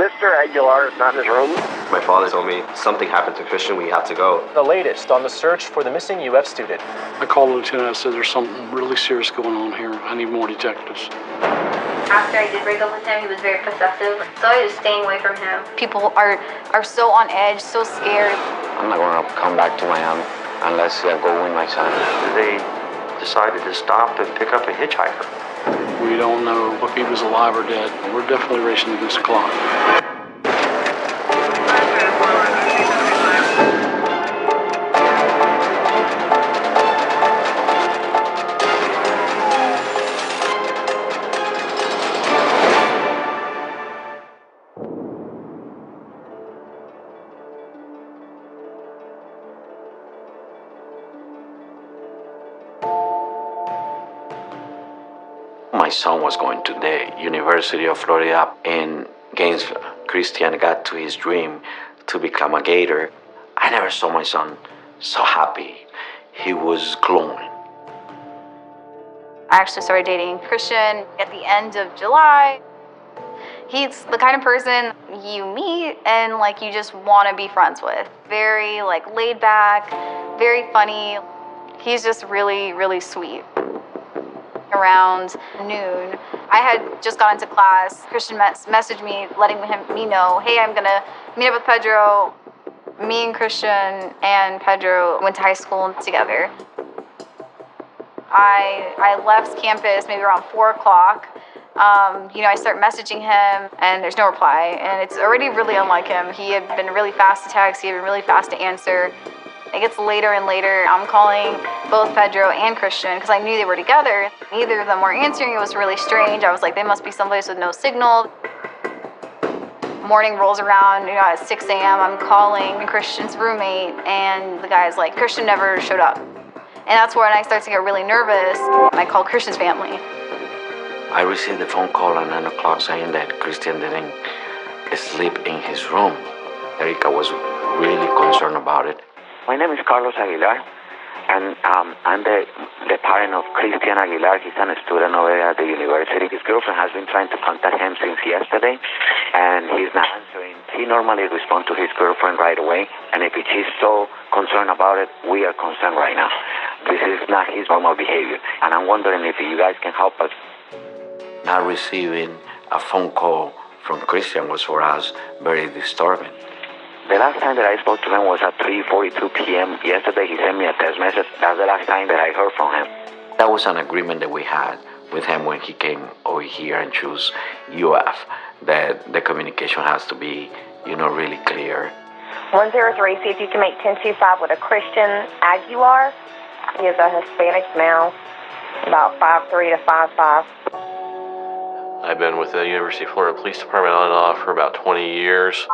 Mr. Aguilar is not in his room. My father told me something happened to Christian, we have to go. The latest on the search for the missing UF student. I called the lieutenant, I said there's something really serious going on here. I need more detectives. After I did break up with him, he was very possessive, so I was just staying away from him. People are so on edge, so scared. I'm not going to come back to Miami unless I go with my son. They decided to stop and pick up a hitchhiker. We don't know if he was alive or dead. We're definitely racing against the clock. My son was going to the University of Florida in Gainesville. Christian got to his dream to become a Gator. I never saw my son so happy. He was glowing. I actually started dating Christian at the end of July. He's the kind of person you meet and you just want to be friends with. Very laid back, very funny. He's just really, really sweet. Around noon, I had just gone into class. Christian messaged me, letting me know, hey, I'm gonna meet up with Pedro. Me and Christian and Pedro went to high school together. I left campus maybe around 4 o'clock. I start messaging him and there's no reply, and it's already really unlike him. He had been really fast to text, he had been really fast to answer. It gets later and later. I'm calling both Pedro and Christian because I knew they were together. Neither of them were answering. It was really strange. I was like, they must be someplace with no signal. Morning rolls around, at 6 a.m. I'm calling Christian's roommate, and the guy's like, Christian never showed up. And that's when I start to get really nervous. I call Christian's family. I received a phone call at 9 o'clock saying that Christian didn't sleep in his room. Erica was really concerned about it. My name is Carlos Aguilar, and I'm the parent of Christian Aguilar. He's a student over at the university. His girlfriend has been trying to contact him since yesterday, and he's not answering. He normally responds to his girlfriend right away, and if she's so concerned about it, we are concerned right now. This is not his normal behavior, and I'm wondering if you guys can help us. Not receiving a phone call from Christian was for us very disturbing. The last time that I spoke to him was at 3:42 p.m. Yesterday, he sent me a text message. That's the last time that I heard from him. That was an agreement that we had with him when he came over here and chose UF, that the communication has to be, really clear. 103, see if you can make 1025 with a Christian Aguilar. He is a Hispanic male, about 5'3" to 5'5". I've been with the University of Florida Police Department on and off for about 20 years.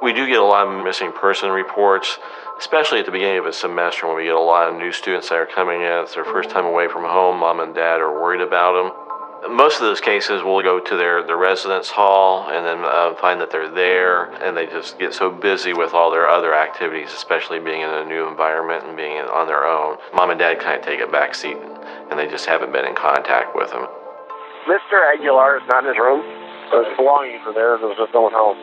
We do get a lot of missing person reports, especially at the beginning of a semester when we get a lot of new students that are coming in. It's their first time away from home. Mom and dad are worried about them. Most of those cases we'll go to their residence hall and then find that they're there, and they just get so busy with all their other activities, especially being in a new environment and being on their own. Mom and dad kind of take a back seat, and they just haven't been in contact with them. Mr. Aguilar is not in his room. His belongings are there. There was just no one home.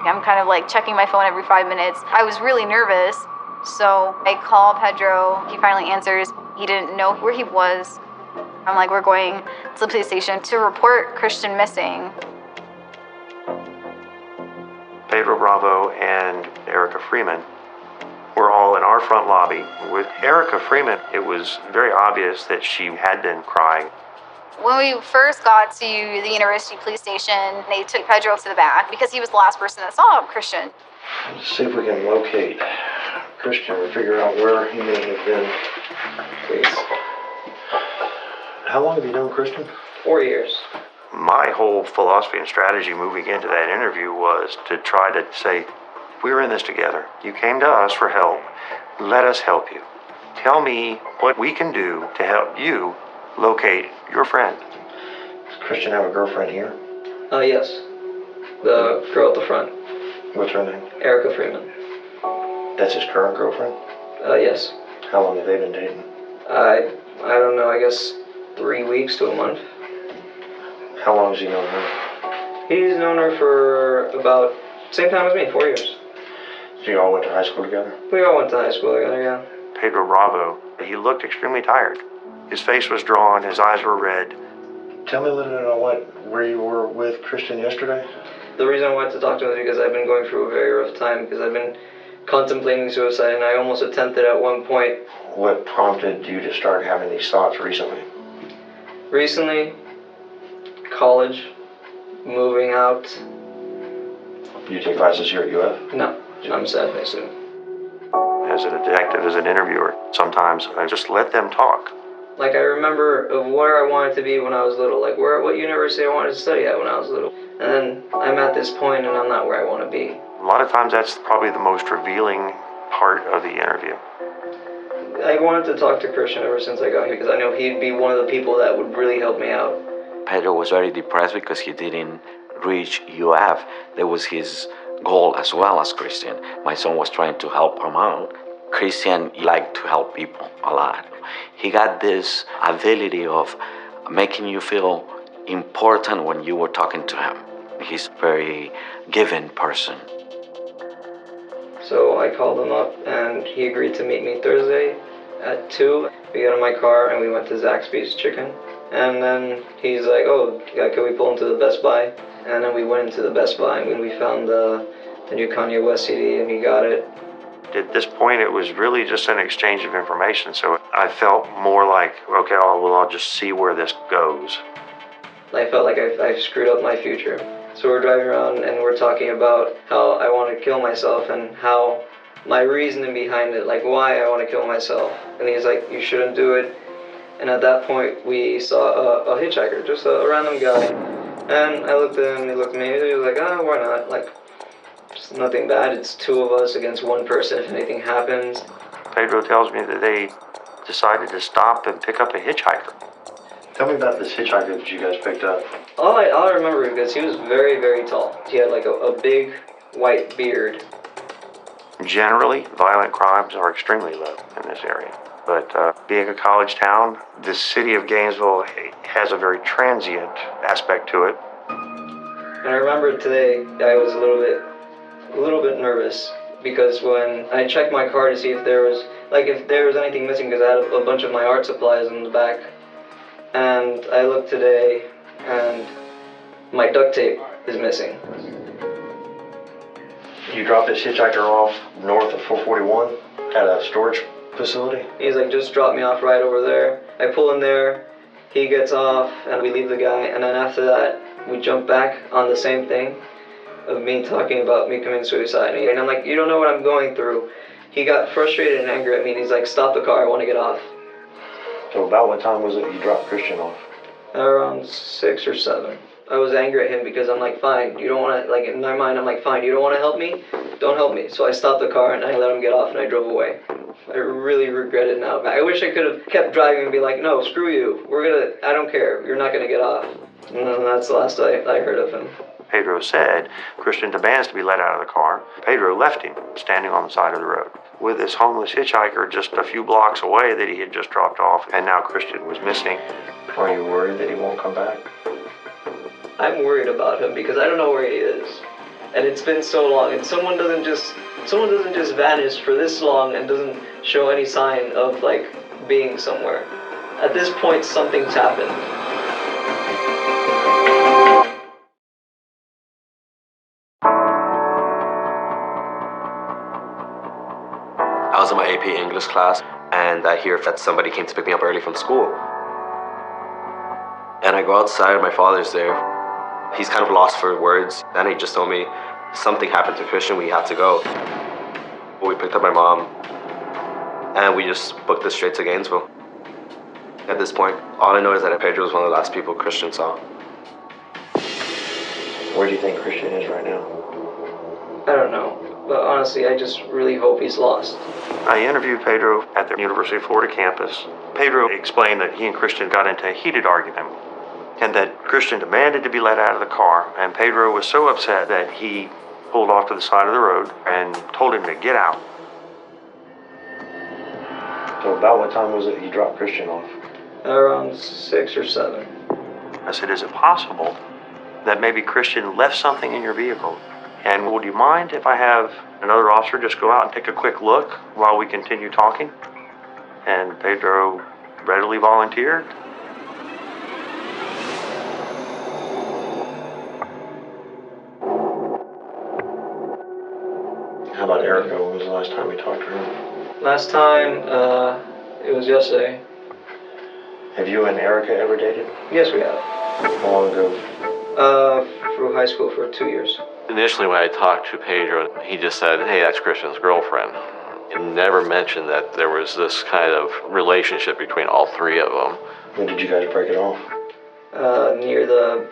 I'm kind of checking my phone every 5 minutes. I was really nervous, so I call Pedro. He finally answers. He didn't know where he was. I'm like, we're going to the police station to report Christian missing. Pedro Bravo and Erica Freeman were all in our front lobby. With Erica Freeman, it was very obvious that she had been crying. When we first got to the university police station, they took Pedro to the back because he was the last person that saw Christian. Let's see if we can locate Christian and figure out where he may have been. Please. How long have you known Christian? 4 years. My whole philosophy and strategy moving into that interview was to try to say, we're in this together. You came to us for help. Let us help you. Tell me what we can do to help you locate your friend. Does Christian have a girlfriend here? Yes. The girl at the front. What's her name? Erica Freeman. That's his current girlfriend? Yes. How long have they been dating? I don't know, I guess 3 weeks to a month. How long has he known her? He's known her for about same time as me, 4 years. So you all went to high school together? We all went to high school together, yeah. Pedro Bravo, he looked extremely tired. His face was drawn, his eyes were red. Tell me a little bit about where you were with Christian yesterday. The reason I wanted to talk to him is because I've been going through a very rough time, because I've been contemplating suicide, and I almost attempted at one point. What prompted you to start having these thoughts recently? Recently, college, moving out. You take classes here at UF? No, I'm a sad student. As a detective, as an interviewer, sometimes I just let them talk. Like, I remember of where I wanted to be when I was little, like what university I wanted to study at when I was little. And then I'm at this point and I'm not where I want to be. A lot of times that's probably the most revealing part of the interview. I wanted to talk to Christian ever since I got here because I know he'd be one of the people that would really help me out. Pedro was very depressed because he didn't reach UF. That was his goal as well as Christian. My son was trying to help him out. Christian liked to help people a lot. He got this ability of making you feel important when you were talking to him. He's a very giving person. So I called him up and he agreed to meet me Thursday at 2. We got in my car and we went to Zaxby's Chicken. And then he's like, oh, yeah, can we pull into the Best Buy? And then we went into the Best Buy and we found the new Kanye West CD and he got it. At this point, it was really just an exchange of information, so I felt more like, okay, I'll just see where this goes. I felt like I screwed up my future. So we're driving around and we're talking about how I want to kill myself and how my reasoning behind it, like why I want to kill myself. And he's like, you shouldn't do it. And at that point, we saw a hitchhiker, just a random guy. And I looked at him and he looked at me and he was like, oh, why not? Like, it's nothing bad. It's 2 of us against 1 person if anything happens. Pedro tells me that they decided to stop and pick up a hitchhiker. Tell me about this hitchhiker that you guys picked up. All I remember because he was very, very tall. He had like a big white beard. Generally, violent crimes are extremely low in this area. But being a college town, the city of Gainesville has a very transient aspect to it. And I remember today I was a little bit nervous because when I checked my car to see if there was anything missing, because I had a bunch of my art supplies in the back. And I looked today and my duct tape is missing. You dropped this hitchhiker off north of 441 at a storage facility? He's like, just drop me off right over there. I pull in there, he gets off, and we leave the guy. And then after that, we jump back on the same thing of me talking about me committing suicide. And I'm like, you don't know what I'm going through. He got frustrated and angry at me, and he's like, stop the car, I want to get off. So about what time was it you dropped Christian off? Around 6 or 7. I was angry at him because I'm like, fine, you don't want to, like in my mind, I'm like, fine, you don't want to help me? Don't help me. So I stopped the car and I let him get off and I drove away. I really regret it now. I wish I could have kept driving and be like, no, screw you. I don't care. You're not going to get off. And then that's the last I heard of him. Pedro said Christian demands to be let out of the car. Pedro left him standing on the side of the road with this homeless hitchhiker just a few blocks away that he had just dropped off, and now Christian was missing. Are you worried that he won't come back? I'm worried about him because I don't know where he is. And it's been so long, and someone doesn't just vanish for this long and doesn't show any sign of like being somewhere. At this point, something's happened. I was in my AP English class, and I hear that somebody came to pick me up early from school. And I go outside, and my father's there. He's kind of lost for words, and he just told me, something happened to Christian, we have to go. We picked up my mom, and we just booked this straight to Gainesville. At this point, all I know is that Pedro was one of the last people Christian saw. Where do you think Christian is right now? I don't know. But honestly, I just really hope he's lost. I interviewed Pedro at the University of Florida campus. Pedro explained that he and Christian got into a heated argument and that Christian demanded to be let out of the car, and Pedro was so upset that he pulled off to the side of the road and told him to get out. So about what time was it you dropped Christian off? Around 6 or 7. I said, is it possible that maybe Christian left something in your vehicle? And would you mind if I have another officer just go out and take a quick look while we continue talking? And Pedro readily volunteered. How about Erica? When was the last time you talked to her? Last time, it was yesterday. Have you and Erica ever dated? Yes, we have. How long ago? Through high school for 2 years. Initially, when I talked to Pedro, he just said, hey, that's Christian's girlfriend. He never mentioned that there was this kind of relationship between all three of them. When did you guys break it off? Near the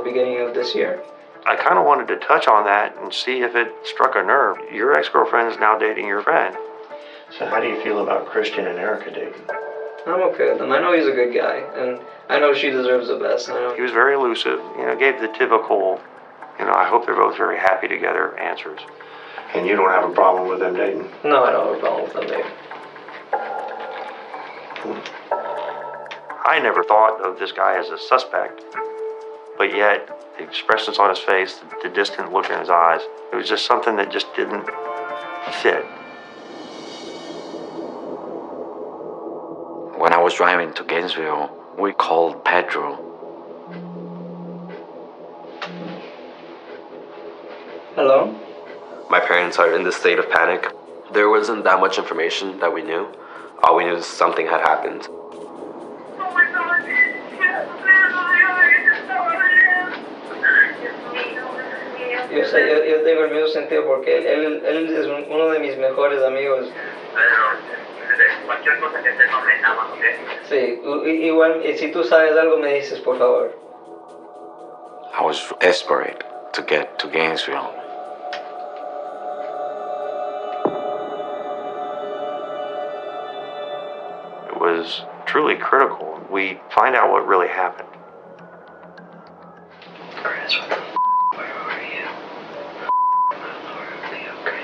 beginning of this year. I kind of wanted to touch on that and see if it struck a nerve. Your ex-girlfriend is now dating your friend. So how do you feel about Christian and Erica dating? I'm okay with him. I know he's a good guy, and I know she deserves the best. I know. He was very elusive, gave the typical, I hope they're both very happy together answers. And you don't have a problem with them dating? No, I don't have a problem with them dating. I never thought of this guy as a suspect, but yet the expressions on his face, the distant look in his eyes, it was just something that just didn't fit. When I was driving to Gainesville, we called Pedro. Hello? My parents are in this state of panic. There wasn't that much information that we knew. All we knew is something had happened. Yo tengo el mismo sentido porque él es uno de mis mejores amigos. Cualquier cosa que esté nos rentamos, ¿ok? Sí, igual, si tú sabes algo me dices, por favor. I was desperate to get to Gainesville. It was truly critical. We find out what really happened. Chris, where are you? Are you okay?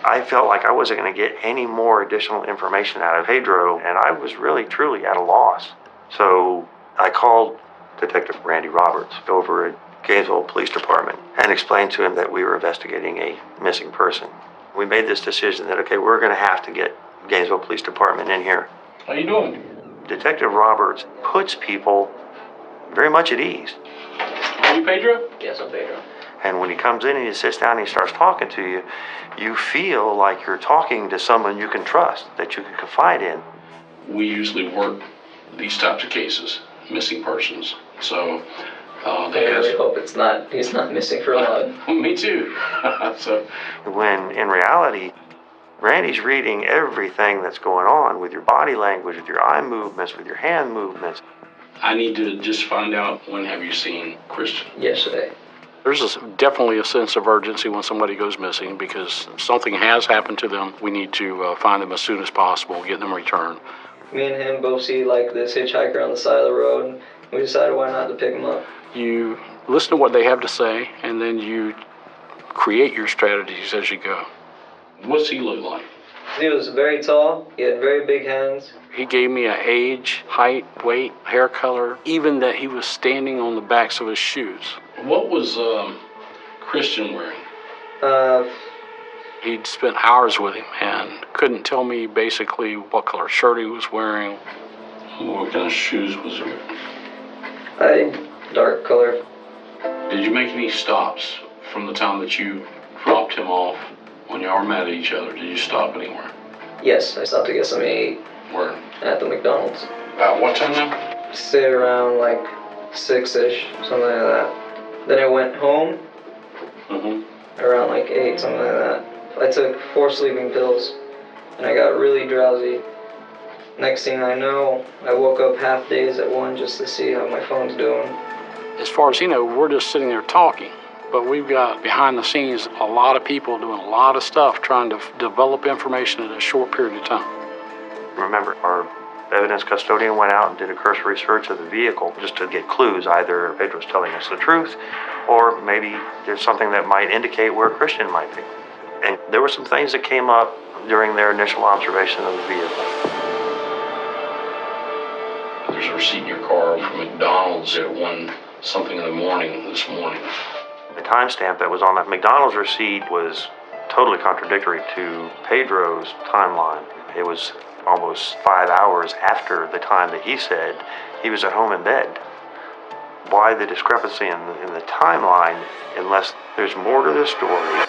I felt like I wasn't going to get any more additional information out of Pedro, and I was really, truly at a loss. So I called Detective Randy Roberts over at Gainesville Police Department and explained to him that we were investigating a missing person. We made this decision that, okay, we're going to have to get Gainesville Police Department in here. How you doing? Detective Roberts puts people very much at ease. Are you Pedro? Yes, I'm Pedro. And when he comes in and he sits down and he starts talking to you, you feel like you're talking to someone you can trust, that you can confide in. We usually work these types of cases, missing persons. So I really hope he's not missing for long. Me too. So when in reality, Randy's reading everything that's going on with your body language, with your eye movements, with your hand movements. I need to just find out, when have you seen Christian? Yesterday. There's definitely a sense of urgency when somebody goes missing because something has happened to them. We need to find them as soon as possible, get them returned. Me and him both see this hitchhiker on the side of the road, and we decided why not to pick him up. You listen to what they have to say, and then you create your strategies as you go. What's he look like? He was very tall. He had very big hands. He gave me an age, height, weight, hair color, even that he was standing on the backs of his shoes. What was Christian wearing? He'd spent hours with him and couldn't tell me basically what color shirt he was wearing. What kind of shoes was he wearing? Dark color. Did you make any stops from the time that you dropped him off when y'all were mad at each other? Did you stop anywhere? Yes, I stopped to get something to eat. Where? At the McDonald's. About what time now? Say around 6-ish, something like that. Then I went home. Around 8, something like that. I took 4 sleeping pills, and I got really drowsy. Next thing I know, I woke up half dazed at 1 just to see how my phone's doing. As far as we're just sitting there talking, but we've got behind the scenes a lot of people doing a lot of stuff trying to develop information in a short period of time. Remember, our evidence custodian went out and did a cursory search of the vehicle just to get clues. Either Pedro's telling us the truth, or maybe there's something that might indicate where Christian might be. And there were some things that came up during their initial observation of the vehicle. There's a receipt in your car from McDonald's at 1-something in the morning this morning. The timestamp that was on that McDonald's receipt was totally contradictory to Pedro's timeline. It was almost 5 hours after the time that he said he was at home in bed. Why the discrepancy in the timeline, unless there's more to the story?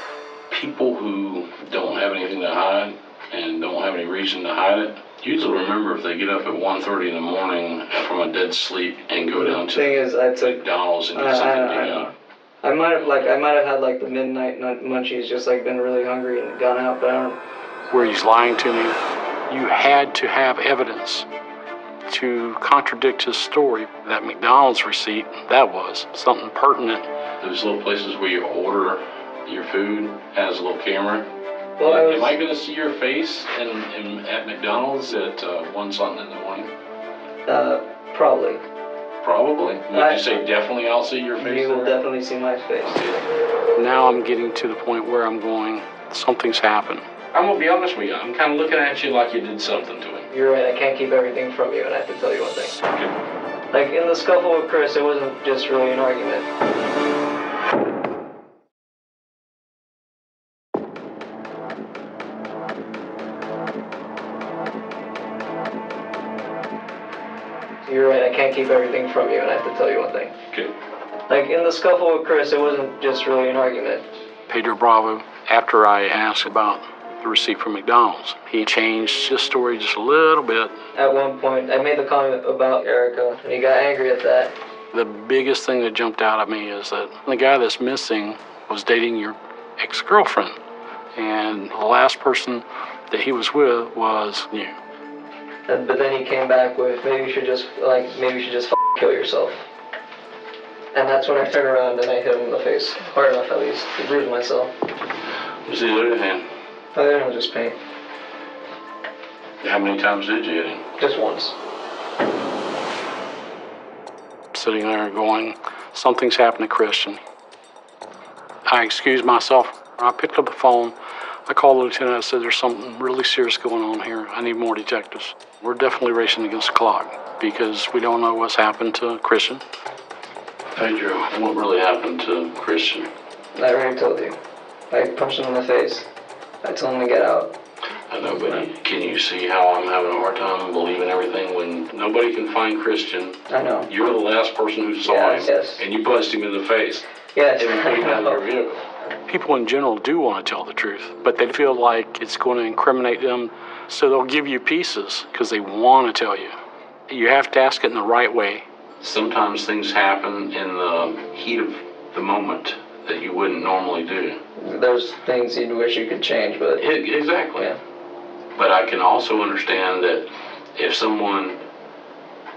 People who don't have anything to hide and don't have any reason to hide it usually remember if they get up at 1:30 in the morning from a dead sleep and go down to McDonald's and get something to eat. I might have had like the midnight munchies, just like been really hungry and gone out, but I don't. Where he's lying to me, you had to have evidence to contradict his story. That McDonald's receipt, that was something pertinent. Those little places where you order your food has a little camera. Well, am I going to see your face at McDonald's at 1-something in the morning? Probably. Probably? Would you say definitely I'll see your face? You will definitely see my face. Now I'm getting to the point where I'm going, something's happened. I'm going to be honest with you. I'm kind of looking at you like you did something to him. You're right. I can't keep everything from you, and I have to tell you one thing. Okay. Like in the scuffle with Chris, it wasn't just really an argument. You're right, I can't keep everything from you, and I have to tell you one thing. Okay. Like, in the scuffle with Chris, it wasn't just really an argument. Pedro Bravo, after I asked about the receipt from McDonald's, he changed his story just a little bit. At one point, I made the comment about Erica, and he got angry at that. The biggest thing that jumped out at me is that the guy that's missing was dating your ex-girlfriend, and the last person that he was with was you. But then he came back with, maybe you should just kill yourself. And that's when I turned around and I hit him in the face. Hard enough, at least. I bruised myself. Was he losing hand? Oh, there was just pain. How many times did you hit him? Just once. Sitting there going, something's happened to Christian. I excused myself. I picked up the phone. I called the lieutenant. I said, there's something really serious going on here. I need more detectives. We're definitely racing against the clock because we don't know what's happened to Christian. Pedro, what really happened to Christian? I already told you. I punched him in the face. I told him to get out. I know, but can you see how I'm having a hard time believing everything when nobody can find Christian? I know. You're the last person who saw him. Yes. And you punched him in the face. Yes. And put him out of your vehicle. People in general do want to tell the truth, but they feel like it's going to incriminate them, so they'll give you pieces because they want to tell you. You have to ask it in the right way. Sometimes things happen in the heat of the moment that you wouldn't normally do. There's things you'd wish you could change, but... Exactly. Yeah. But I can also understand that if someone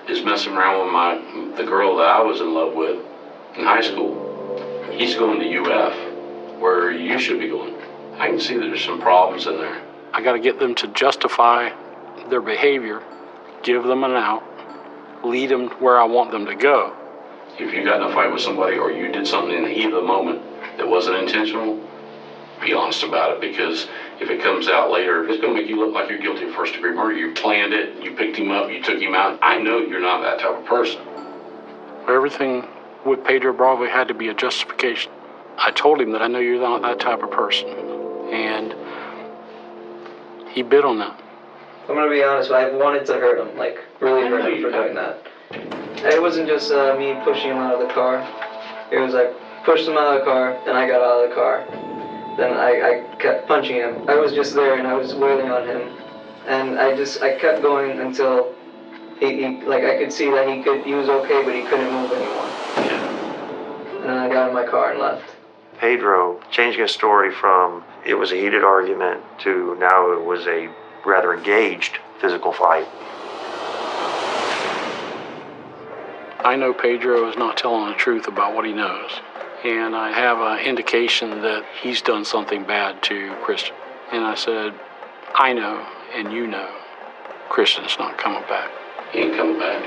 is messing around with the girl that I was in love with in high school, he's going to UF. Where you should be going. I can see that there's some problems in there. I got to get them to justify their behavior, give them an out, lead them where I want them to go. If you got in a fight with somebody or you did something in the heat of the moment that wasn't intentional, be honest about it, because if it comes out later, it's going to make you look like you're guilty of first-degree murder. You planned it, you picked him up, you took him out. I know you're not that type of person. Everything with Pedro Bravo had to be a justification. I told him that I know you're not that type of person, and he bid on that. I'm gonna be honest, I wanted to hurt him, like really hurt him for doing that. It wasn't just me pushing him out of the car. It was like pushed him out of the car, then I got out of the car. Then I kept punching him. I was just there and I was wailing on him, and I kept going until he I could see that he was okay, but he couldn't move anymore. And then I got in my car and left. Pedro changing his story from it was a heated argument to now it was a rather engaged physical fight. I know Pedro is not telling the truth about what he knows, and I have an indication that he's done something bad to Christian. And I said, I know, and you know, Christian's not coming back. He ain't coming back.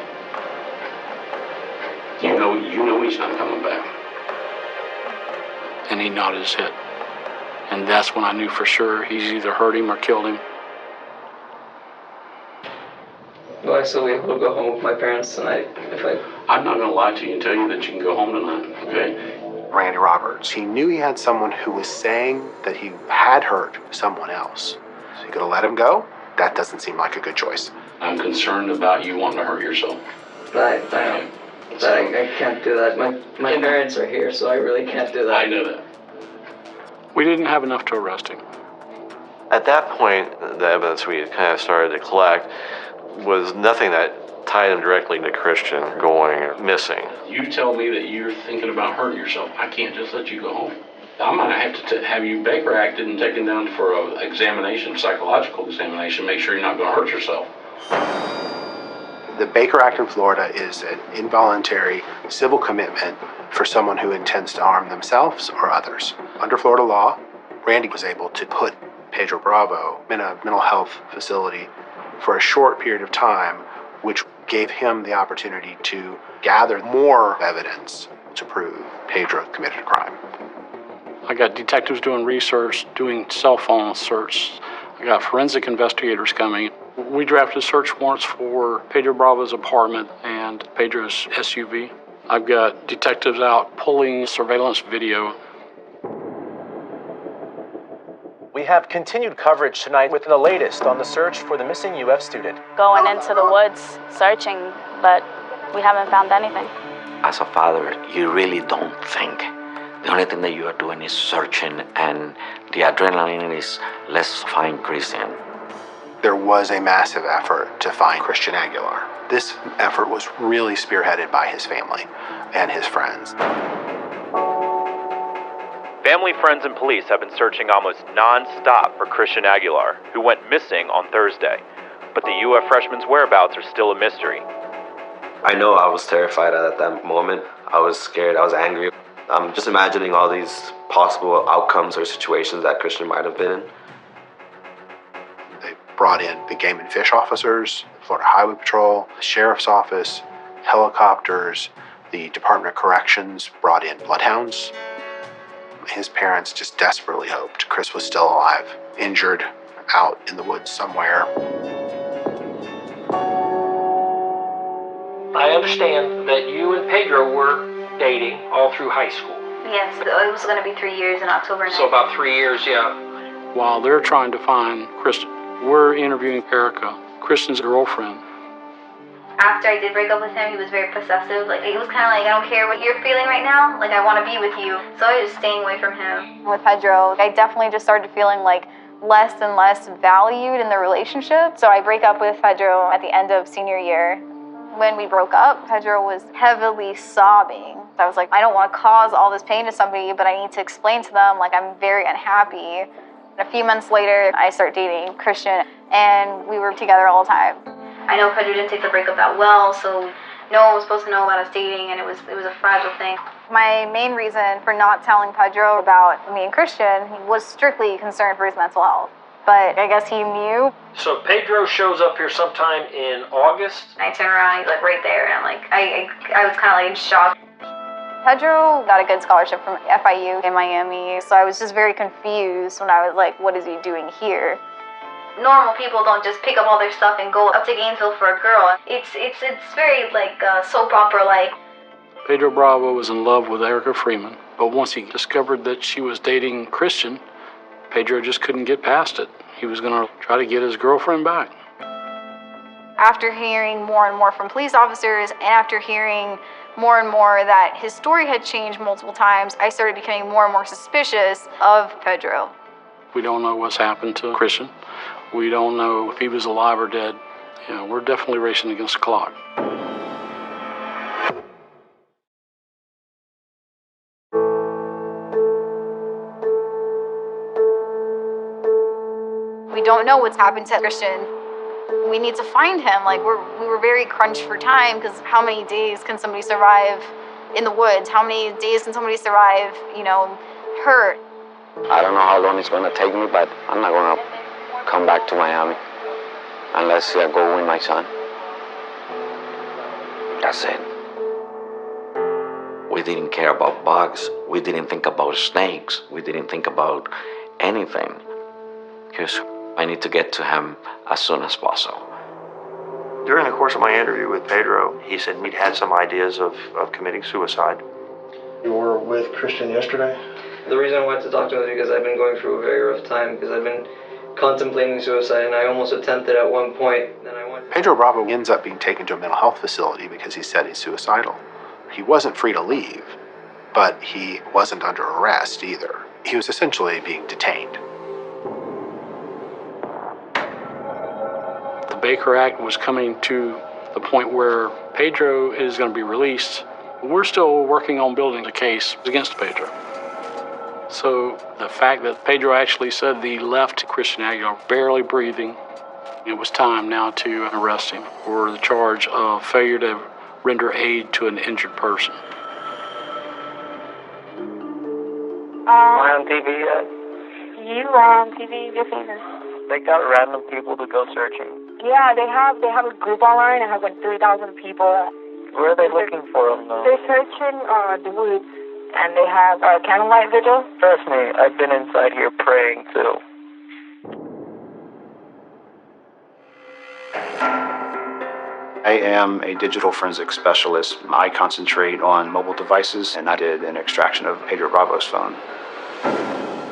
You know he's not coming back. And he nodded his head. And that's when I knew for sure he's either hurt him or killed him. Will I still be able to go home with my parents tonight I'm not going to lie to you and tell you that you can go home tonight, okay? Randy Roberts, he knew he had someone who was saying that he had hurt someone else. So you gonna let him go? That doesn't seem like a good choice. I'm concerned about you wanting to hurt yourself. I can't do that. My parents are here, so I really can't do that. I know that. We didn't have enough to arrest him. At that point, the evidence we had kind of started to collect was nothing that tied him directly to Christian going missing. You tell me that you're thinking about hurting yourself. I can't just let you go home. I might have to have you Baker acted and taken down for an examination, psychological examination, make sure you're not going to hurt yourself. The Baker Act in Florida is an involuntary civil commitment for someone who intends to harm themselves or others. Under Florida law, Randy was able to put Pedro Bravo in a mental health facility for a short period of time, which gave him the opportunity to gather more evidence to prove Pedro committed a crime. I got detectives doing research, doing cell phone search. I got forensic investigators coming. We drafted search warrants for Pedro Bravo's apartment and Pedro's SUV. I've got detectives out pulling surveillance video. We have continued coverage tonight with the latest on the search for the missing UF student. Going into the woods, searching, but we haven't found anything. As a father, you really don't think. The only thing that you are doing is searching, and the adrenaline is let's find Christian. There was a massive effort to find Christian Aguilar. This effort was really spearheaded by his family and his friends. Family, friends, and police have been searching almost non-stop for Christian Aguilar, who went missing on Thursday. But the UF freshman's whereabouts are still a mystery. I know I was terrified at that moment. I was scared, I was angry. I'm just imagining all these possible outcomes or situations that Christian might have been in. They brought in the Game and Fish officers, the Florida Highway Patrol, the Sheriff's Office, helicopters, the Department of Corrections brought in bloodhounds. His parents just desperately hoped Chris was still alive, injured, out in the woods somewhere. I understand that you and Pedro were dating all through high school. Yes, it was going to be 3 years in October 9th. So about 3 years, yeah. While they're trying to find Christian, we're interviewing Erica, Christian's girlfriend. After I did break up with him, he was very possessive. Like, it was kind of like, I don't care what you're feeling right now. Like, I want to be with you. So I was staying away from him. With Pedro, I definitely just started feeling like less and less valued in the relationship. So I break up with Pedro at the end of senior year. When we broke up, Pedro was heavily sobbing. I was like, I don't want to cause all this pain to somebody, but I need to explain to them, like, I'm very unhappy. A few months later, I started dating Christian, and we were together all the time. I know Pedro didn't take the breakup that well, so no one was supposed to know about us dating, and it was a fragile thing. My main reason for not telling Pedro about me and Christian was strictly concerned for his mental health. But I guess he knew. So Pedro shows up here sometime in August. I turn around, he's like right there, and I'm like, I was kind of like in shock. Pedro got a good scholarship from FIU in Miami, so I was just very confused when I was like, what is he doing here? Normal people don't just pick up all their stuff and go up to Gainesville for a girl. It's very like soap opera like. Pedro Bravo was in love with Erica Freeman, but once he discovered that she was dating Christian, Pedro just couldn't get past it. He was going to try to get his girlfriend back. After hearing more and more from police officers, and after hearing more and more that his story had changed multiple times, I started becoming more and more suspicious of Pedro. We don't know what's happened to Christian. We don't know if he was alive or dead. You know, we're definitely racing against the clock. We don't know what's happened to Christian. We need to find him. Like, we were very crunched for time, because how many days can somebody survive in the woods? How many days can somebody survive, hurt? I don't know how long it's going to take me, but I'm not going to come back to Miami unless I go with my son. That's it. We didn't care about bugs. We didn't think about snakes. We didn't think about anything because I need to get to him as soon as possible. During the course of my interview with Pedro, he said he'd had some ideas of committing suicide. You were with Christian yesterday? The reason I wanted to talk to him is because I've been going through a very rough time, because I've been contemplating suicide, and I almost attempted at one point. Pedro Bravo ends up being taken to a mental health facility because he said he's suicidal. He wasn't free to leave, but he wasn't under arrest either. He was essentially being detained. The Baker Act was coming to the point where Pedro is going to be released. We're still working on building a case against Pedro. So the fact that Pedro actually said he left Christian Aguilar barely breathing, it was time now to arrest him for the charge of failure to render aid to an injured person. Am I on TV yet? You are on TV, you're famous. They got random people to go searching. Yeah, they have a group online. It has like 3,000 people. Where are they looking for them though? They're searching the woods, and they have a candlelight vigil. Trust me, I've been inside here praying too. I am a digital forensic specialist. I concentrate on mobile devices, and I did an extraction of Pedro Bravo's phone.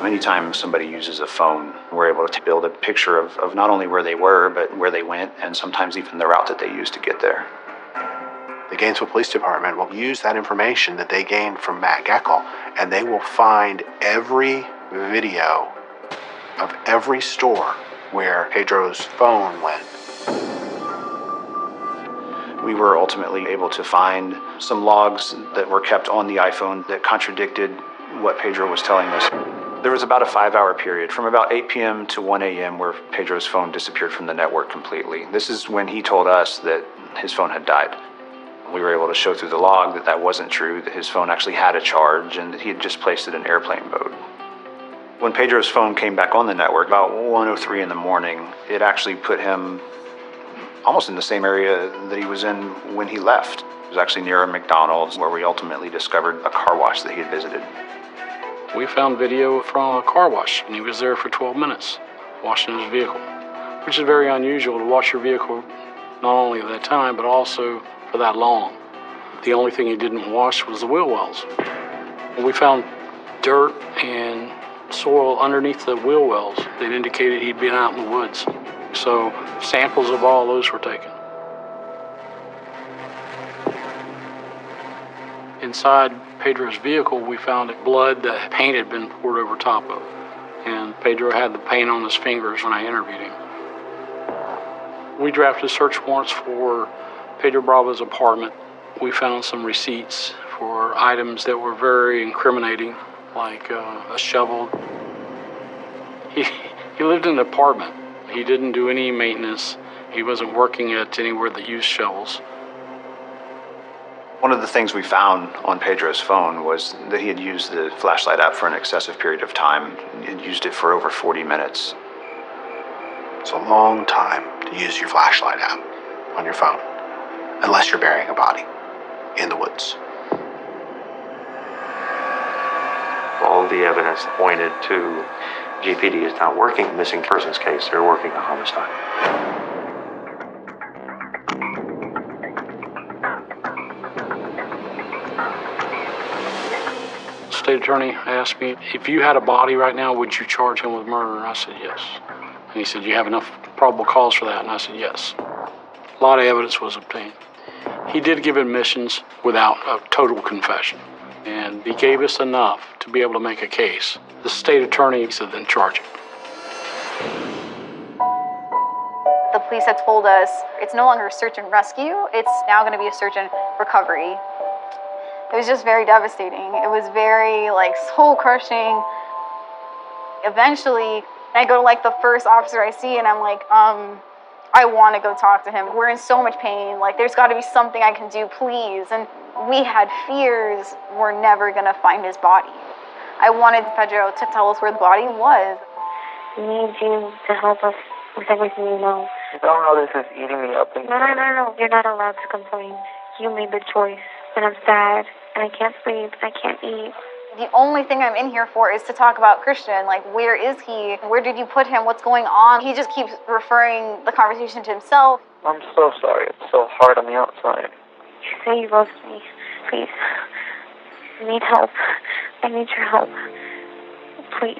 Anytime somebody uses a phone, we're able to build a picture of not only where they were, but where they went, and sometimes even the route that they used to get there. The Gainesville Police Department will use that information that they gained from Matt Geckel, and they will find every video of every store where Pedro's phone went. We were ultimately able to find some logs that were kept on the iPhone that contradicted what Pedro was telling us. There was about a 5-hour period from about 8 p.m. to 1 a.m. where Pedro's phone disappeared from the network completely. This is when he told us that his phone had died. We were able to show through the log that that wasn't true, that his phone actually had a charge and that he had just placed it in airplane mode. When Pedro's phone came back on the network, about 1:03 in the morning, it actually put him almost in the same area that he was in when he left. It was actually near a McDonald's where we ultimately discovered a car wash that he had visited. We found video from a car wash, and he was there for 12 minutes washing his vehicle, which is very unusual to wash your vehicle not only at that time, but also for that long. The only thing he didn't wash was the wheel wells. We found dirt and soil underneath the wheel wells that indicated he'd been out in the woods. So samples of all those were taken. Inside Pedro's vehicle, we found blood that paint had been poured over top of. And Pedro had the paint on his fingers when I interviewed him. We drafted search warrants for Pedro Bravo's apartment. We found some receipts for items that were very incriminating, like a shovel. He lived in an apartment. He didn't do any maintenance. He wasn't working at anywhere that used shovels. One of the things we found on Pedro's phone was that he had used the flashlight app for an excessive period of time. He had used it for over 40 minutes. It's a long time to use your flashlight app on your phone, unless you're burying a body in the woods. All the evidence pointed to GPD is not working a missing persons case, they're working a homicide. State attorney asked me, if you had a body right now, would you charge him with murder? And I said, yes. And he said, you have enough probable cause for that? And I said, yes. A lot of evidence was obtained. He did give admissions without a total confession. And he gave us enough to be able to make a case. The state attorney said, then charge him. The police had told us it's no longer a search and rescue, it's now going to be a search and recovery. It was just very devastating. It was very soul crushing. Eventually, I go to the first officer I see and I'm like, I want to go talk to him. We're in so much pain. There's got to be something I can do, please. And we had fears we're never going to find his body. I wanted Pedro to tell us where the body was. We need you to help us with everything you know. You don't know this is eating me up. No. You're not allowed to complain. You made the choice. And I'm sad. And I can't sleep. I can't eat. The only thing I'm in here for is to talk about Christian. Like, where is he? Where did you put him? What's going on? He just keeps referring the conversation to himself. I'm so sorry. It's so hard on the outside. You say you love me. Please. I need help. I need your help. Please.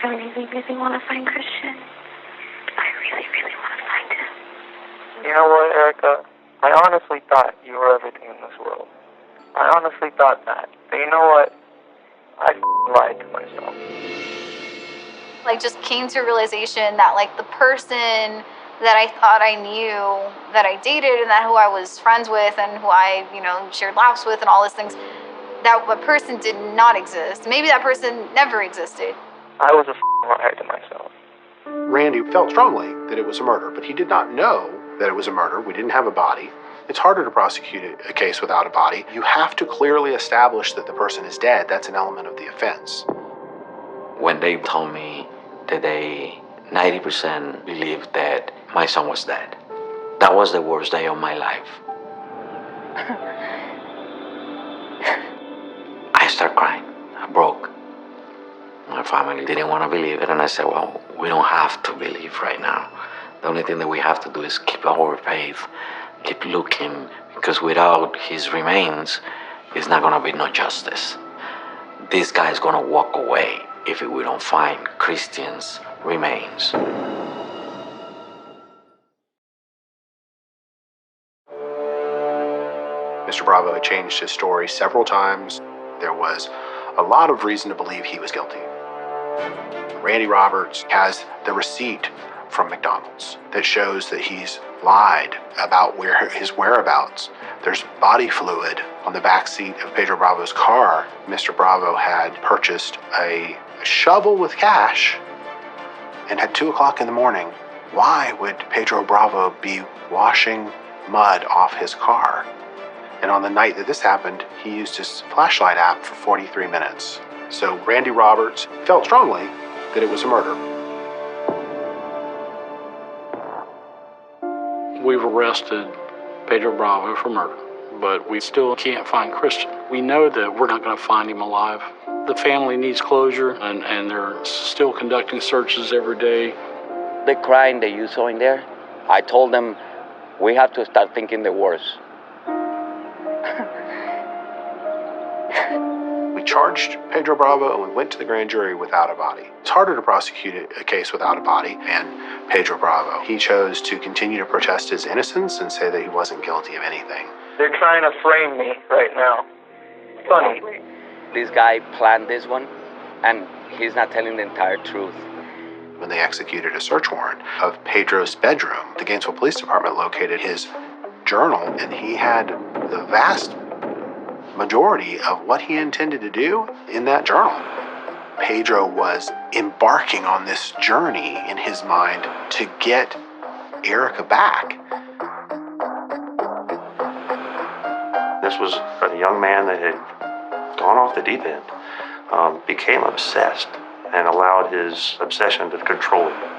I really, really want to find Christian. I really, really want to find him. You know what, Erica? I honestly thought you were everything in this world. I honestly thought that. But you know what? I lied to myself. Like, just came to a realization that, like, the person that I thought I knew, that I dated, and that who I was friends with, and who I, shared laughs with, and all these things, that person did not exist. Maybe that person never existed. I was a liar to myself. Randy felt strongly that it was a murder, but he did not know that it was a murder. We didn't have a body. It's harder to prosecute a case without a body. You have to clearly establish that the person is dead. That's an element of the offense. When they told me that they 90% believed that my son was dead, that was the worst day of my life. I started crying. I broke. My family didn't want to believe it, and I said, well, we don't have to believe right now. The only thing that we have to do is keep our faith, keep looking, because without his remains, it's not going to be no justice. This guy is going to walk away if we don't find Christian's remains. Mr. Bravo had changed his story several times. There was a lot of reason to believe he was guilty. Randy Roberts has the receipt from McDonald's that shows that he's lied about his whereabouts. There's body fluid on the back seat of Pedro Bravo's car. Mr. Bravo had purchased a shovel with cash, and at 2 o'clock in the morning, why would Pedro Bravo be washing mud off his car? And on the night that this happened, he used his flashlight app for 43 minutes. So Randy Roberts felt strongly that it was a murder. We've arrested Pedro Bravo for murder, but we still can't find Christian. We know that we're not going to find him alive. The family needs closure, and they're still conducting searches every day. The crime that you saw in there, I told them we have to start thinking the worst. We charged Pedro Bravo and we went to the grand jury without a body. It's harder to prosecute a case without a body, and Pedro Bravo, he chose to continue to protest his innocence and say that he wasn't guilty of anything. They're trying to frame me right now. Funny. This guy planned this one, and he's not telling the entire truth. When they executed a search warrant of Pedro's bedroom, the Gainesville Police Department located his journal, and he had the vast majority of what he intended to do in that journal. Pedro was embarking on this journey in his mind to get Erica back. This was a young man that had gone off the deep end, became obsessed, and allowed his obsession to control him.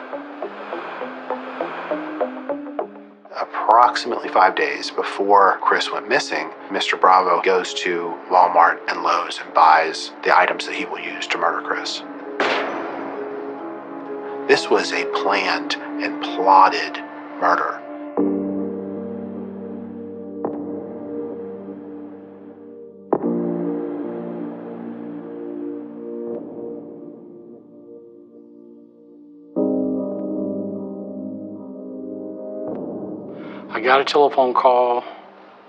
Approximately 5 days before Chris went missing, Mr. Bravo goes to Walmart and Lowe's and buys the items that he will use to murder Chris. This was a planned and plotted murder. I got a telephone call.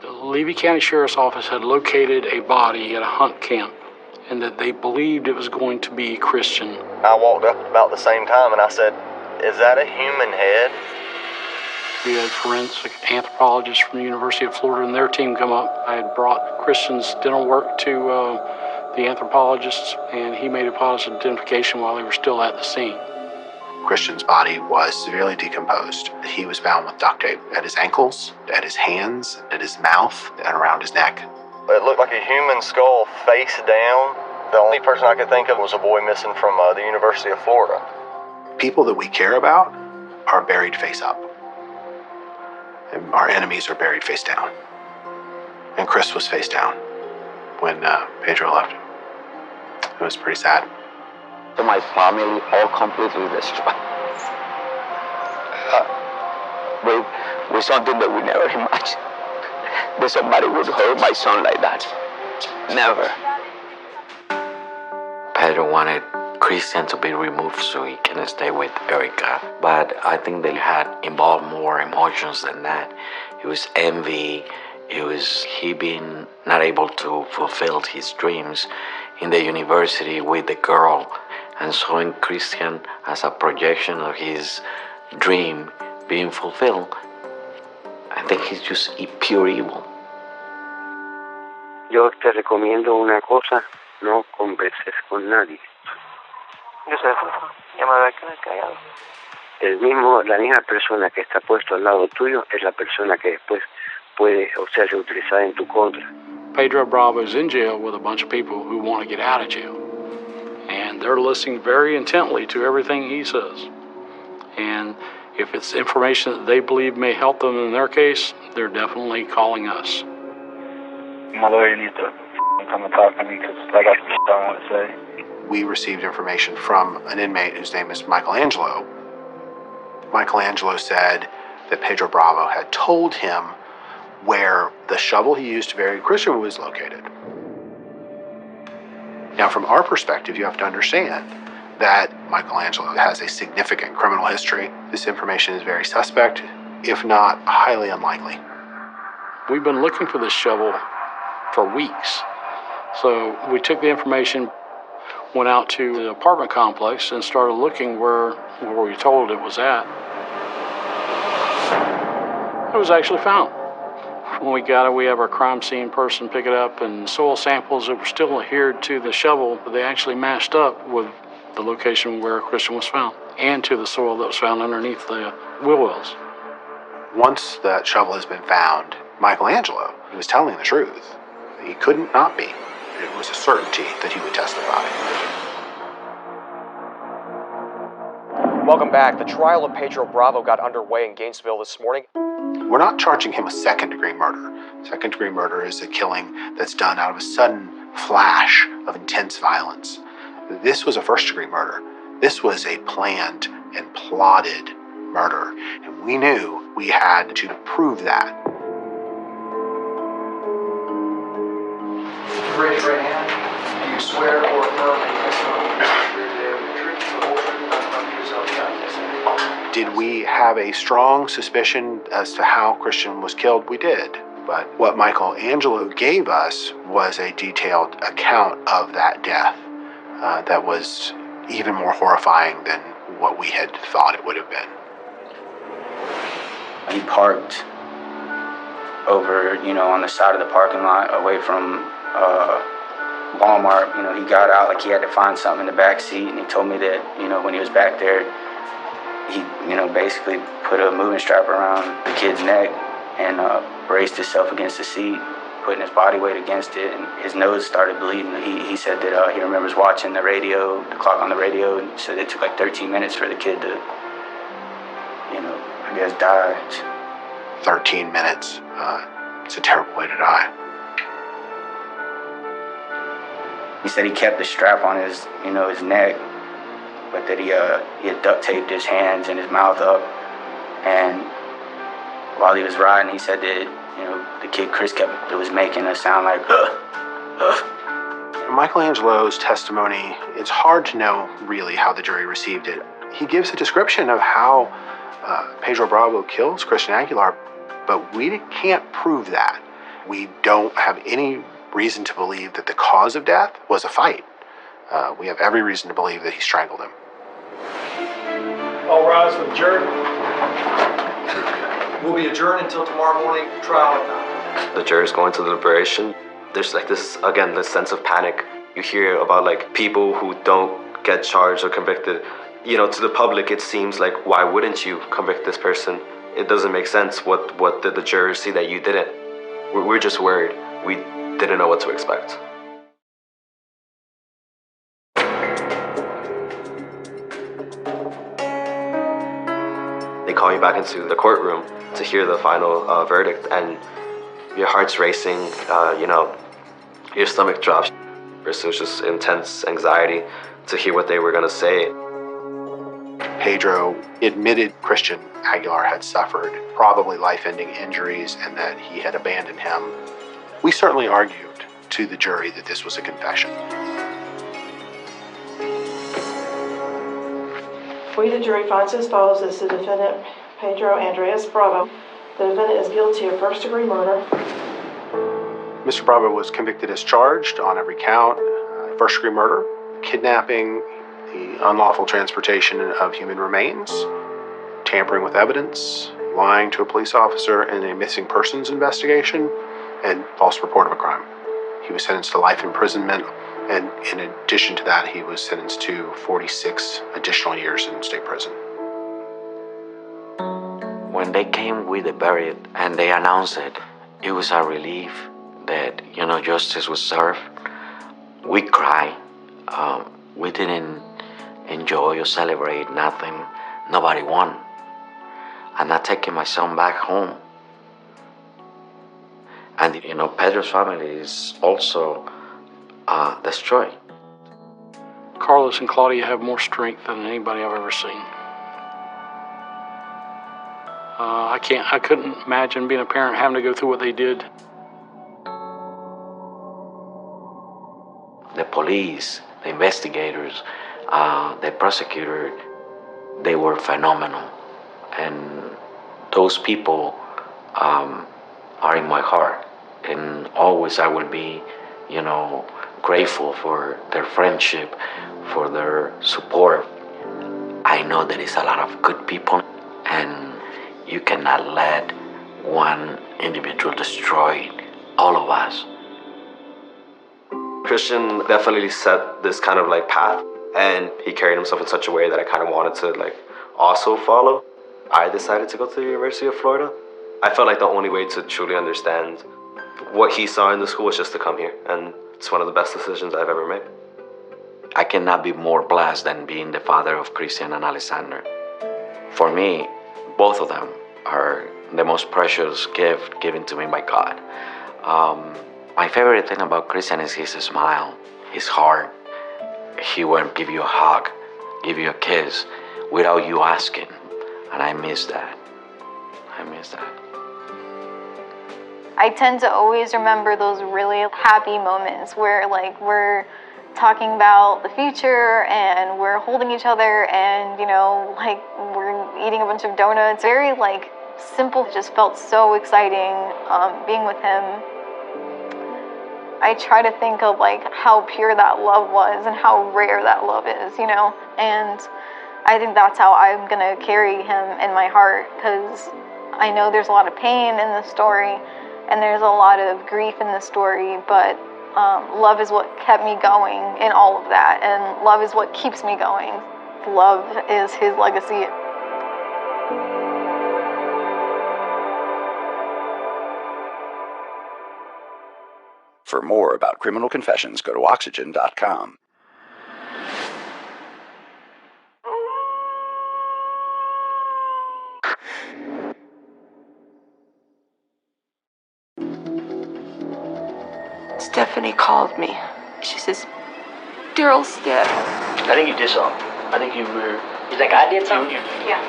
The Levy County Sheriff's Office had located a body at a hunt camp, and that they believed it was going to be Christian. I walked up about the same time and I said, "Is that a human head?" We had forensic anthropologists from the University of Florida and their team come up. I had brought Christian's dental work to the anthropologists, and he made a positive identification while they were still at the scene. Christian's body was severely decomposed. He was bound with duct tape at his ankles, at his hands, at his mouth, and around his neck. It looked like a human skull face down. The only person I could think of was a boy missing from the University of Florida. People that we care about are buried face up. And our enemies are buried face down. And Chris was face down when Pedro left him. It was pretty sad. So my family all completely destroyed. With something that we never imagined. That somebody would hurt my son like that. Never. Pedro wanted Christian to be removed so he can stay with Erica. But I think they had involved more emotions than that. It was envy. It was he being not able to fulfill his dreams in the university with the girl, and showing Christian as a projection of his dream being fulfilled. I think he's just pure evil. Yo te recomiendo una cosa, no converses con nadie. Yo sé, ya me había quedado callado. La misma persona que está puesto al lado tuyo es la persona que después puede, ser utilizada en tu contra. Pedro Bravo's in jail with a bunch of people who want to get out of jail. And they're listening very intently to everything he says. And if it's information that they believe may help them in their case, they're definitely calling us. My lawyer needs to come and talk to me because I got some stuff I want to say. We received information from an inmate whose name is Michelangelo. Michelangelo said that Pedro Bravo had told him where the shovel he used to bury Christian was located. Now, from our perspective, you have to understand that Michelangelo has a significant criminal history. This information is very suspect, if not highly unlikely. We've been looking for this shovel for weeks. So we took the information, went out to the apartment complex and started looking where we were told it was at. It was actually found. When we got it, we have our crime scene person pick it up, and soil samples that were still adhered to the shovel, they actually matched up with the location where Christian was found and to the soil that was found underneath the wheel wells. Once that shovel has been found, Michelangelo, he was telling the truth. He couldn't not be. It was a certainty that he would testify. Welcome back. The trial of Pedro Bravo got underway in Gainesville this morning. We're not charging him with second-degree murder. Second-degree murder is a killing that's done out of a sudden flash of intense violence. This was a first-degree murder. This was a planned and plotted murder, and we knew we had to prove that. Raise your right hand. Do you swear or affirm any testimony the truth, the whole truth, nothing but yourself? Yes. Did we have a strong suspicion as to how Christian was killed? We did. But what Michelangelo gave us was a detailed account of that death that was even more horrifying than what we had thought it would have been. He parked over, on the side of the parking lot away from Walmart. He got out like he had to find something in the back seat, and he told me that, when he was back there, he, basically put a moving strap around the kid's neck and braced himself against the seat, putting his body weight against it, and his nose started bleeding. He said that he remembers watching the radio, the clock on the radio, and said it took like 13 minutes for the kid to, I guess, die. 13 minutes. It's a terrible way to die. He said he kept the strap on his, his neck, but that he had duct taped his hands and his mouth up. And while he was riding, he said that, the kid Chris was making a sound like, Michelangelo's testimony, it's hard to know really how the jury received it. He gives a description of how Pedro Bravo kills Christian Aguilar, but we can't prove that. We don't have any reason to believe that the cause of death was a fight. We have every reason to believe that he strangled him. All rise for the jury. We'll be adjourned until tomorrow morning, trial at 9. The jurors go into deliberation. There's like this sense of panic. You hear about people who don't get charged or convicted. To the public, it seems like, why wouldn't you convict this person? It doesn't make sense. What did the jurors see that you didn't? We're just worried. We didn't know what to expect. They call you back into the courtroom to hear the final verdict, and your heart's racing, your stomach drops. It was just intense anxiety to hear what they were going to say. Pedro admitted Christian Aguilar had suffered probably life-ending injuries and that he had abandoned him. We certainly argued to the jury that this was a confession. We, the jury, finds as follows as the defendant, Pedro Andres Bravo. The defendant is guilty of first-degree murder. Mr. Bravo was convicted as charged on every count: first-degree murder, kidnapping, the unlawful transportation of human remains, tampering with evidence, lying to a police officer in a missing persons investigation, and false report of a crime. He was sentenced to life imprisonment, and in addition to that, he was sentenced to 46 additional years in state prison. When they came with the verdict and they announced it, it was a relief that, justice was served. We cried. We didn't enjoy or celebrate nothing. Nobody won. And I taking my son back home. And, Pedro's family is also destroyed. Carlos and Claudia have more strength than anybody I've ever seen. I couldn't imagine being a parent having to go through what they did. The police, the investigators, the prosecutor, they were phenomenal. And those people are in my heart. And always I will be, grateful for their friendship, for their support. I know there is a lot of good people, and you cannot let one individual destroy all of us. Christian definitely set this kind of path, and he carried himself in such a way that I kind of wanted to also follow. I decided to go to the University of Florida. I felt like the only way to truly understand what he saw in the school was just to come here, and it's one of the best decisions I've ever made. I cannot be more blessed than being the father of Christian and Alexander. For me, both of them are the most precious gift given to me by God. My favorite thing about Christian is his smile, his heart. He will give you a hug, give you a kiss without you asking. And I miss that. I tend to always remember those really happy moments where we're talking about the future and we're holding each other and we're eating a bunch of donuts. Very simple, just felt so exciting being with him. I try to think of how pure that love was and how rare that love is, and I think that's how I'm gonna carry him in my heart, because I know there's a lot of pain in the story and there's a lot of grief in the story, but love is what kept me going in all of that, and love is what keeps me going. Love is his legacy. For more about criminal confessions, go to oxygen.com. Stephanie called me. She says, Daryl's dead. I think you did something. I think you were... You think I did something? Yeah.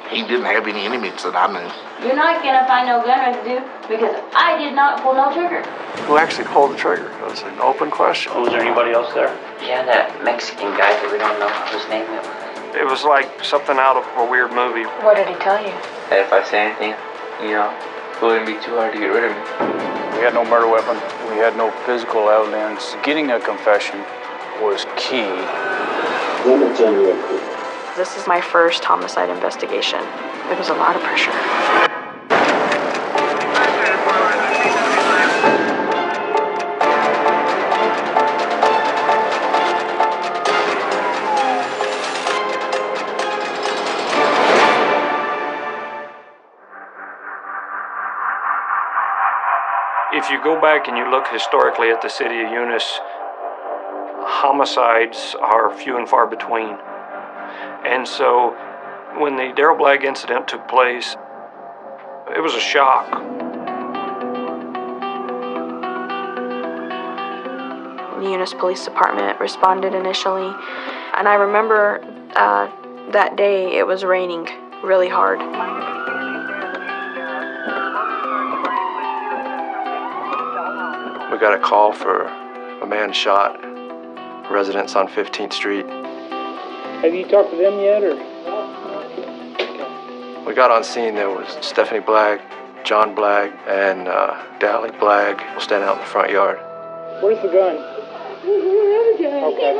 He didn't have any enemies that I knew. You're not gonna find no gun residue because I did not pull no trigger. Who actually pulled the trigger? It was an open question. Was there anybody else there? Yeah, that Mexican guy that we don't know whose name it was. It was like something out of a weird movie. What did he tell you? That if I say anything, it wouldn't be too hard to get rid of me. We had no murder weapon. We had no physical evidence. Getting a confession was key. This is my first homicide investigation. There was a lot of pressure. If you go back and you look historically at the city of Eunice, homicides are few and far between. And so when the Daryl Blagg incident took place, it was a shock. The Eunice Police Department responded initially, and I remember that day it was raining really hard. We got a call for a man shot, residence on 15th Street. Have you talked to them yet, or? We got on scene. There was Stephanie Blagg, John Blagg, and Dally Blagg standing out in the front yard. Where's the gun? Okay.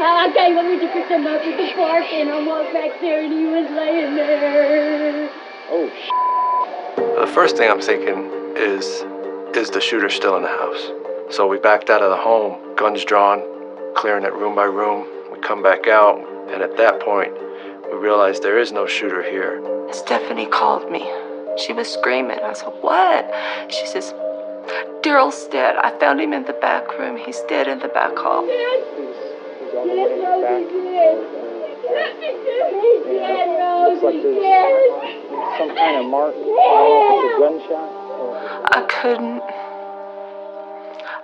I came over to pick him up at the park, and I walked back there, and he was laying there. Oh, The first thing I'm thinking is the shooter still in the house? So we backed out of the home, guns drawn, clearing it room by room. We come back out, and at that point, we realized there is no shooter here. Stephanie called me. She was screaming. I said, "What?" She says, "Daryl's dead. I found him in the back room. He's dead in the back hall." Looks like there's some kind of mark. I don't know if it's a gunshot.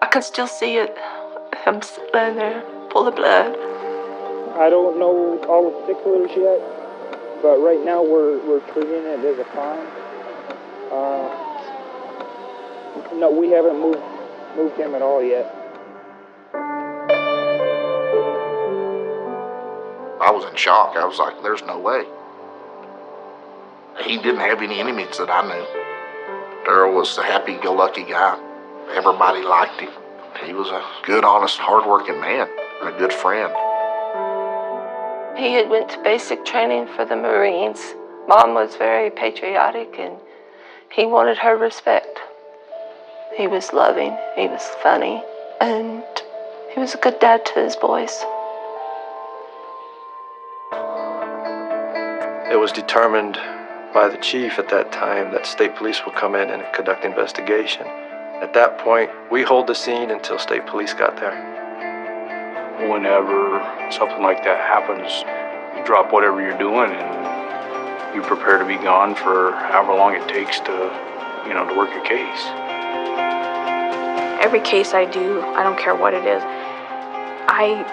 I could still see it. Him laying there, full of blood. I don't know all the particulars yet, but right now we're treating it as a crime. No, we haven't moved him at all yet. I was in shock. I was like, there's no way. He didn't have any enemies that I knew. Daryl was a happy-go-lucky guy. Everybody liked him. He was a good, honest, hard-working man and a good friend. He had went to basic training for the Marines. Mom was very patriotic, and he wanted her respect. He was loving, he was funny, and he was a good dad to his boys. It was determined by the chief at that time that state police will come in and conduct investigation. At that point, we hold the scene until state police got there. Whenever something like that happens, you drop whatever you're doing and you prepare to be gone for however long it takes to work your case. Every case I do, I don't care what it is, I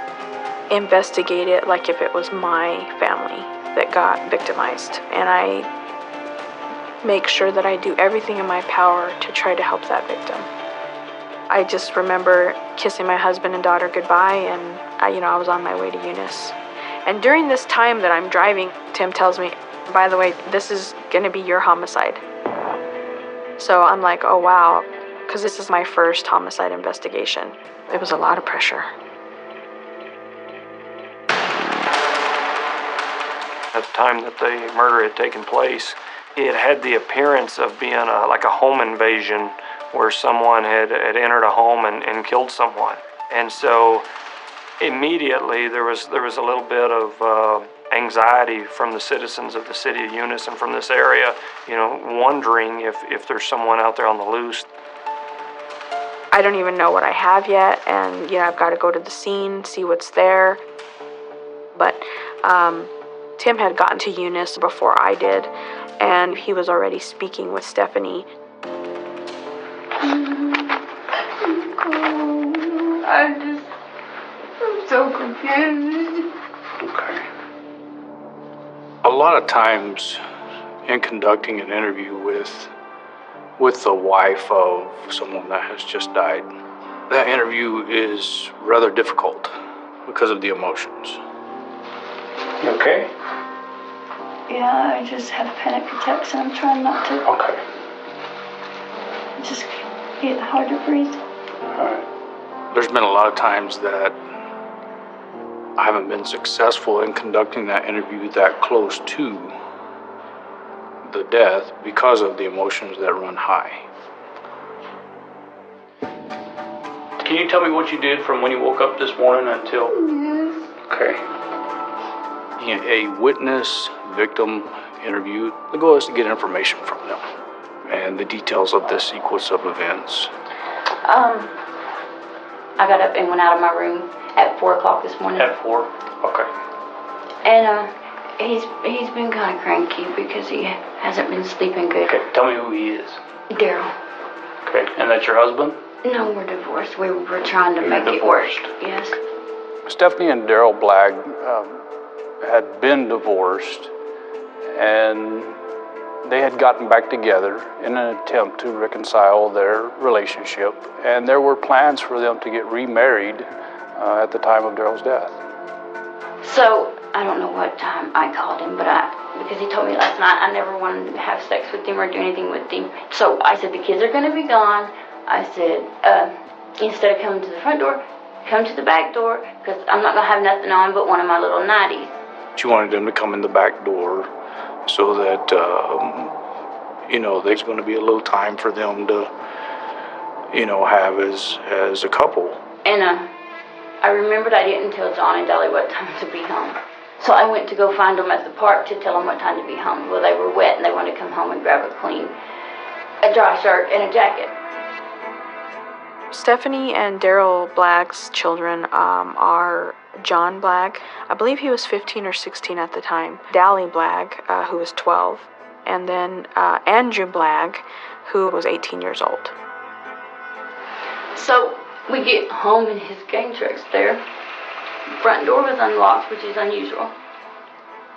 investigate it like if it was my family that got victimized. And I make sure that I do everything in my power to try to help that victim. I just remember kissing my husband and daughter goodbye, and I was on my way to Eunice. And during this time that I'm driving, Tim tells me, "By the way, this is gonna be your homicide." So I'm like, oh wow, because this is my first homicide investigation. It was a lot of pressure. At the time that the murder had taken place, it had the appearance of being like a home invasion where someone had entered a home and killed someone. And so immediately there was a little bit of anxiety from the citizens of the city of Eunice and from this area, wondering if there's someone out there on the loose. I don't even know what I have yet, and I've got to go to the scene, see what's there. But Tim had gotten to Eunice before I did, and he was already speaking with Stephanie. I'm so confused. Okay. A lot of times in conducting an interview with the wife of someone that has just died, that interview is rather difficult because of the emotions. You okay? Yeah, I just have panic attacks and I'm trying not to. Okay. It's just get hard to breathe. Alright. There's been a lot of times that I haven't been successful in conducting that interview that close to the death because of the emotions that run high. Can you tell me what you did from when you woke up this morning until... Yes. Okay. A witness victim interview, the goal is to get information from them and the details of this sequence of events. I got up and went out of my room at 4 o'clock this morning. At 4? Okay. And he's been kind of cranky because he hasn't been sleeping good. Okay, tell me who he is. Daryl. Okay, and that's your husband? No, we're divorced. We were trying to make it work. Yes. Stephanie and Daryl Blagg had been divorced, and they had gotten back together in an attempt to reconcile their relationship, and there were plans for them to get remarried at the time of Daryl's death. So, I don't know what time I called him, but because he told me last night I never wanted to have sex with him or do anything with him. So I said, the kids are going to be gone. I said, instead of coming to the front door, come to the back door, because I'm not going to have nothing on but one of my little nighties. She wanted them to come in the back door so that, there's going to be a little time for them to, have as a couple. And I remembered I didn't tell John and Dolly what time to be home. So I went to go find them at the park to tell them what time to be home. Well, they were wet and they wanted to come home and grab a dry shirt and a jacket. Stephanie and Daryl Blagg's children are John Blagg. I believe he was 15 or 16 at the time. Dally Blagg, who was 12. And then Andrew Blagg, who was 18 years old. So we get home and his gang truck's there. The front door was unlocked, which is unusual.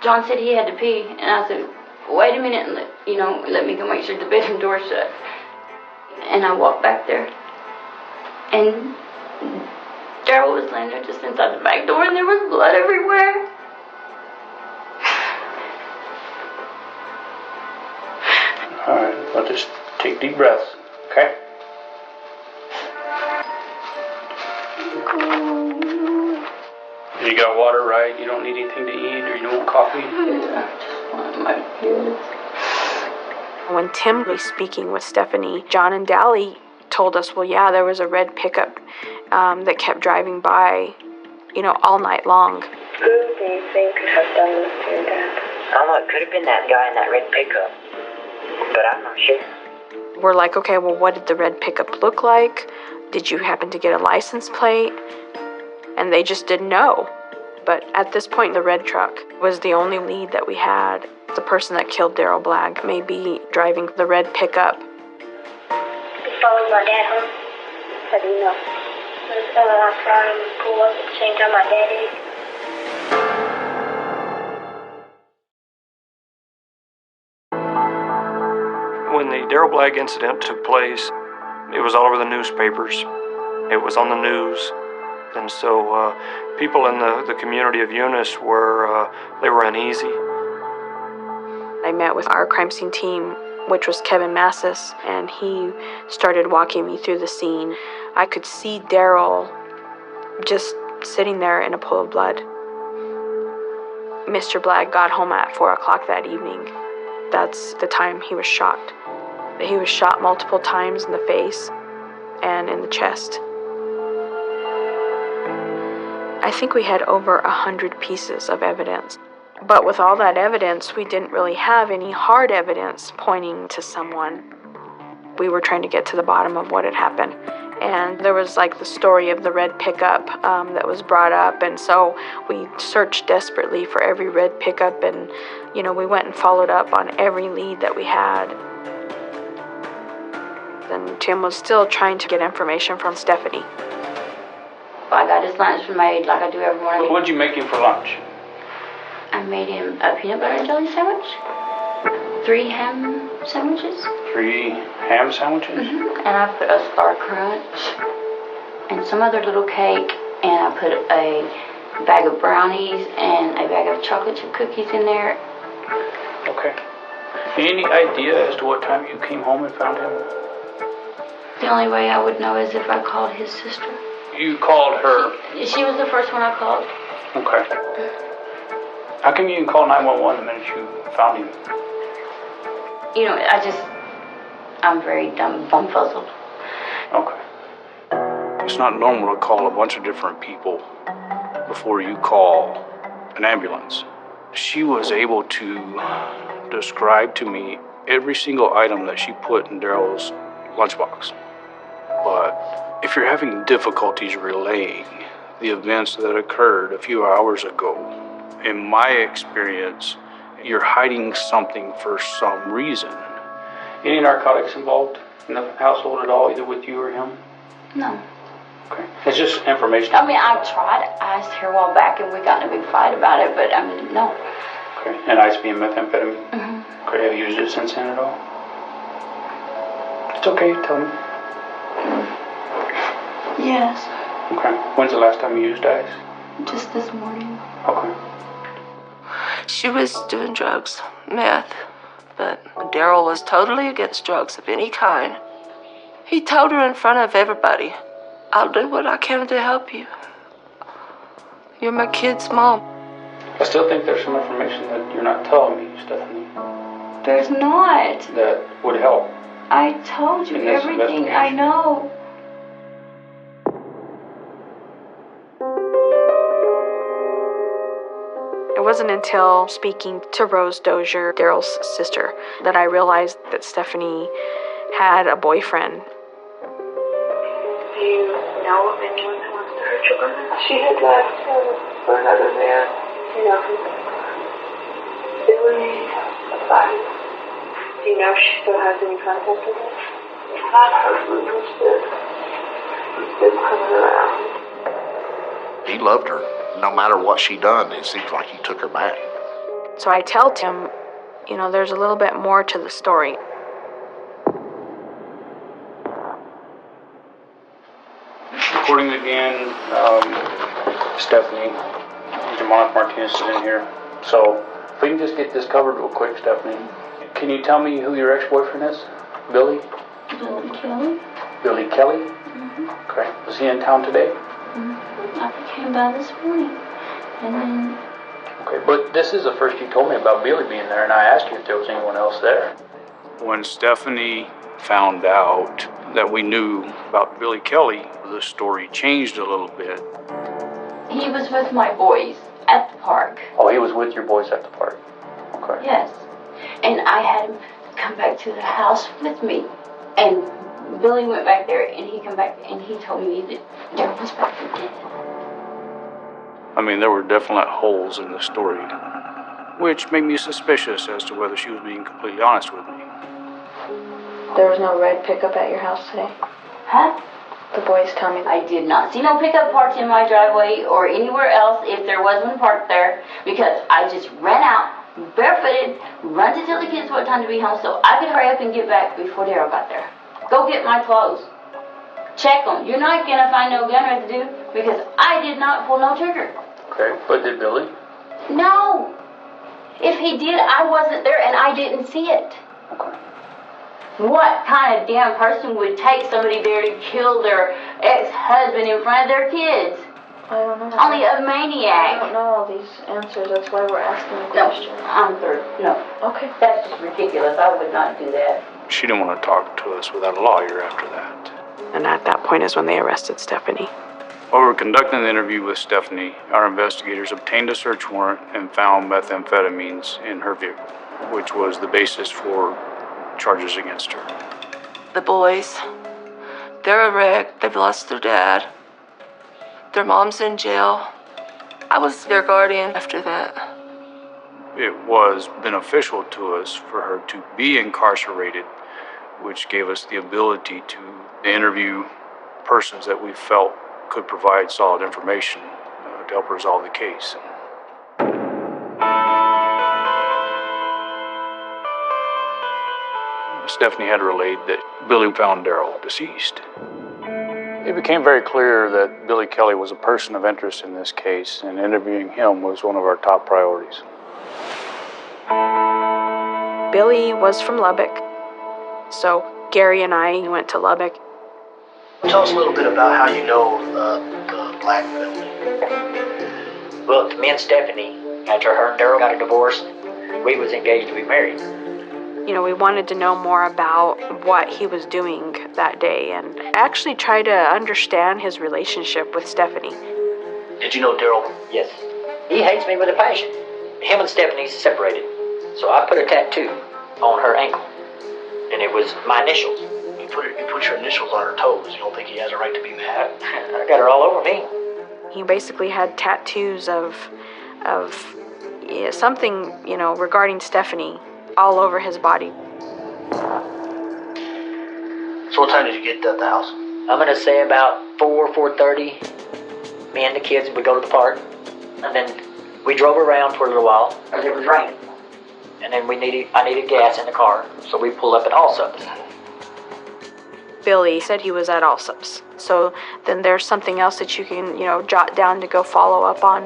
John said he had to pee, and I said, wait a minute and let me go make sure the bedroom door's shut. And I walked back there. And Daryl was laying there just inside the back door, and there was blood everywhere. All right, I'll just take deep breaths, okay? You got water, right? You don't need anything to eat, or you don't want coffee? Yeah, I just want my kids. When Tim was speaking with Stephanie, John and Dally told us, well, yeah, there was a red pickup that kept driving by, all night long. Who do you think could have done this to your dad? I don't know, it could have been that guy in that red pickup, but I'm not sure. We're like, okay, well, what did the red pickup look like? Did you happen to get a license plate? And they just didn't know. But at this point, the red truck was the only lead that we had. The person that killed Daryl Blagg may be driving the red pickup. He followed my dad home. How do you know? I saw him pull up at the same time my dad did. When the Daryl Blagg incident took place, it was all over the newspapers. It was on the news. And so people in the community of Eunice were uneasy. I met with our crime scene team, which was Kevin Massis, and he started walking me through the scene. I could see Daryl just sitting there in a pool of blood. Mr. Blagg got home at 4 o'clock that evening. That's the time he was shot. He was shot multiple times in the face and in the chest. I think we had over 100 pieces of evidence. But with all that evidence, we didn't really have any hard evidence pointing to someone. We were trying to get to the bottom of what had happened. And there was the story of the red pickup that was brought up. And so we searched desperately for every red pickup. And, we went and followed up on every lead that we had. And Tim was still trying to get information from Stephanie. I got his lunch made like I do every morning. What'd you make him for lunch? I made him a peanut butter and jelly sandwich, 3 ham sandwiches. 3 ham sandwiches? Mm-hmm. And I put a Star Crunch and some other little cake, and I put a bag of brownies and a bag of chocolate chip cookies in there. Okay. Any idea as to what time you came home and found him? The only way I would know is if I called his sister. You called her? She was the first one I called. Okay. How come you didn't call 911 the minute you found him? I'm very bumfuzzled. Okay. It's not normal to call a bunch of different people before you call an ambulance. She was able to describe to me every single item that she put in Daryl's lunchbox. But if you're having difficulties relaying the events that occurred a few hours ago, in my experience, you're hiding something for some reason. Any narcotics involved in the household at all, either with you or him? No. Okay. It's just information. I mean, I tried. I asked her a while back, and we got in a big fight about it. But I mean, no. Okay. And ice being methamphetamine. Mm-hmm. Okay. Have you used it since then at all? It's okay. Tell me. Yes. Okay. When's the last time you used ice? Just this morning. Okay. She was doing drugs, meth, but Daryl was totally against drugs of any kind. He told her in front of everybody, I'll do what I can to help you. You're my kid's mom. I still think there's some information that you're not telling me, Stephanie, There's not. that would help. I told you In this everything I know. It wasn't until speaking to Rose Dozier, Daryl's sister, that I realized that Stephanie had a boyfriend. Do you know of anyone who wants to hurt your brother? She had left for another man. No. Billy, bye. Do you know if she still has any contact with him? I've heard rumors that he's been coming around. He loved her. No matter what she done, it seems like he took her back. So I tell Tim, there's a little bit more to the story. Recording again, Stephanie, Jamal Martinez is in here. So, if we can just get this covered real quick, Stephanie. Can you tell me who your ex-boyfriend is? Billy? Billy Kelly? Billy Kelly? Mm-hmm. Okay. Was he in town today? Mm-hmm. I came by this morning. And then... Okay, but this is the first you told me about Billy being there, and I asked you if there was anyone else there. When Stephanie found out that we knew about Billy Kelly, the story changed a little bit. He was with my boys at the park. Oh, he was with your boys at the park? Okay. Yes. And I had him come back to the house with me. And Billy went back there, and he come back, and he told me that Daryl was back there dead. I mean, there were definite holes in the story, which made me suspicious as to whether she was being completely honest with me. There was no red pickup at your house today? Huh? The boys tell me. I did not see no pickup parked in my driveway or anywhere else if there was one parked there, because I just ran out, barefooted, run to tell the kids what time to be home so I could hurry up and get back before Daryl got there. Go get my clothes. Check them. You're not going to find no gun residue because I did not pull no trigger. Okay, but did Billy? No. If he did, I wasn't there and I didn't see it. Okay. What kind of damn person would take somebody there to kill their ex-husband in front of their kids? I don't know. Only a maniac. I don't know all these answers. That's why we're asking the question. No, I'm third. No. Okay. That's just ridiculous. I would not do that. She didn't want to talk to us without a lawyer after that. And at that point is when they arrested Stephanie. While we were conducting the interview with Stephanie, our investigators obtained a search warrant and found methamphetamines in her vehicle, which was the basis for charges against her. The boys, they're a wreck. They've lost their dad. Their mom's in jail. I was their guardian after that. It was beneficial to us for her to be incarcerated, which gave us the ability to interview persons that we felt could provide solid information to help resolve the case. Stephanie had relayed that Billy found Daryl deceased. It became very clear that Billy Kelly was a person of interest in this case, and interviewing him was one of our top priorities. Billy was from Lubbock, so Gary and I went to Lubbock. Tell us a little bit about how you know the Black family. Well, me and Stephanie, after her and Daryl got a divorce, we was engaged to be married. We wanted to know more about what he was doing that day and actually try to understand his relationship with Stephanie. Did you know Daryl? Yes. He hates me with a passion. Him and Stephanie's separated, so I put a tattoo on her ankle, and it was my initials. You put your initials on her toes. You don't think he has a right to be mad? I got her all over me. He basically had tattoos of something, regarding Stephanie all over his body. So what time did you get at the house? I'm gonna say about 4:30. Me and the kids would go to the park, and then we drove around for a little while because it was raining. And then I needed gas in the car, so we pulled up at Allsup's. Billy said he was at Allsup's. So then there's something else that you can, jot down to go follow up on.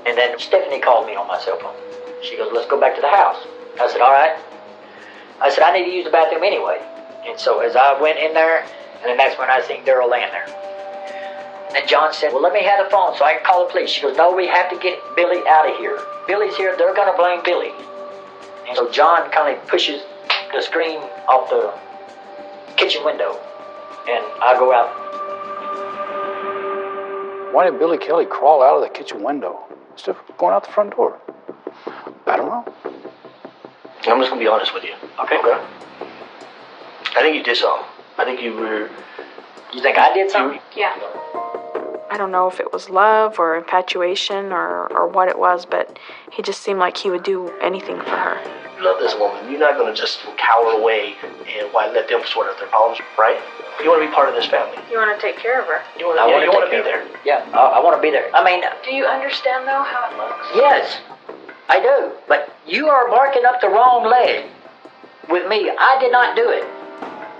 And then Stephanie called me on my cell phone. She goes, let's go back to the house. I said, all right. I said, I need to use the bathroom anyway. And so as I went in there, and then that's when I seen Daryl laying there. And then John said, well, let me have the phone so I can call the police. She goes, no, we have to get Billy out of here. Billy's here, they're gonna blame Billy. And so John kind of pushes the screen off the kitchen window, and I go out. Why did Billy Kelly crawl out of the kitchen window instead of going out the front door? I don't know. I'm just gonna be honest with you. Okay. I think you did something. I think you were. You think I did something? Yeah. I don't know if it was love or infatuation or what it was, but he just seemed like he would do anything for her. You love this woman. You're not gonna just cower away and let them sort out their problems, right? You want to be part of this family. You want to take care of her. You want to be there. Yeah, I want to be there. I mean, do you understand though how it looks? Yes, I do. But you are barking up the wrong leg with me. I did not do it.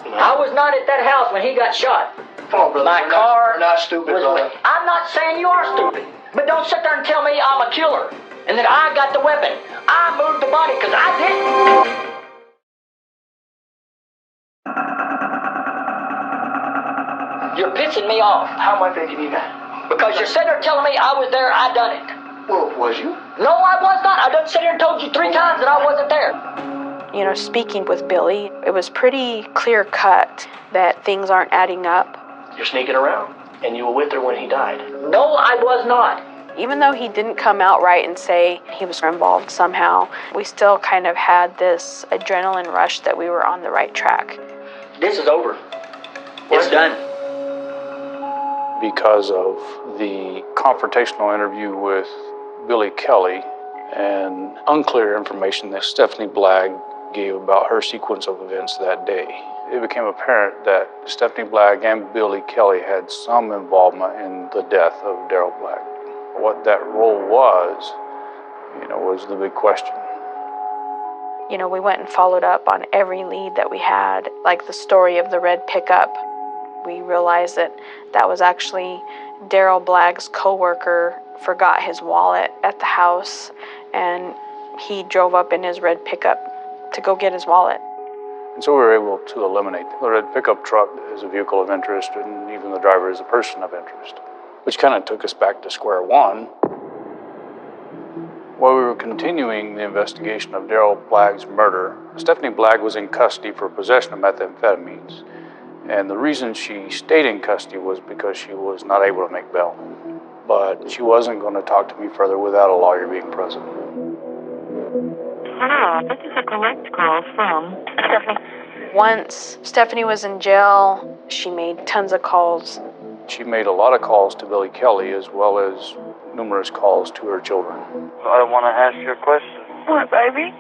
No. I was not at that house when he got shot. Come on, brother. We're not stupid, brother. I'm not saying you are stupid, but don't sit there and tell me I'm a killer and that I got the weapon. I moved the body because I didn't. You're pissing me off. How am I thinking you that? Because you're sitting there telling me I was there, I done it. Well, was you? No, I was not. I done sat here and told you 3 times that I wasn't there. Speaking with Billy, it was pretty clear cut that things aren't adding up. You're sneaking around, and you were with her when he died. No, I was not. Even though he didn't come out right and say he was involved somehow, we still kind of had this adrenaline rush that we were on the right track. This is over. It's done. Because of the confrontational interview with Billy Kelly and unclear information that Stephanie Blagg gave about her sequence of events that day, it became apparent that Stephanie Blagg and Billy Kelly had some involvement in the death of Daryl Blagg. What that role was the big question. We went and followed up on every lead that we had, like the story of the red pickup. We realized that was actually Daryl Blagg's coworker forgot his wallet at the house, and he drove up in his red pickup to go get his wallet. And so we were able to eliminate the red pickup truck as a vehicle of interest, and even the driver as a person of interest, which kind of took us back to square one. While we were continuing the investigation of Daryl Blagg's murder, Stephanie Blagg was in custody for possession of methamphetamines. And the reason she stayed in custody was because she was not able to make bail. But she wasn't going to talk to me further without a lawyer being present. Hello, this is a collect call from Stephanie. Once Stephanie was in jail, she made tons of calls. She made a lot of calls to Billy Kelly as well as numerous calls to her children. I want to ask you a question. What, baby?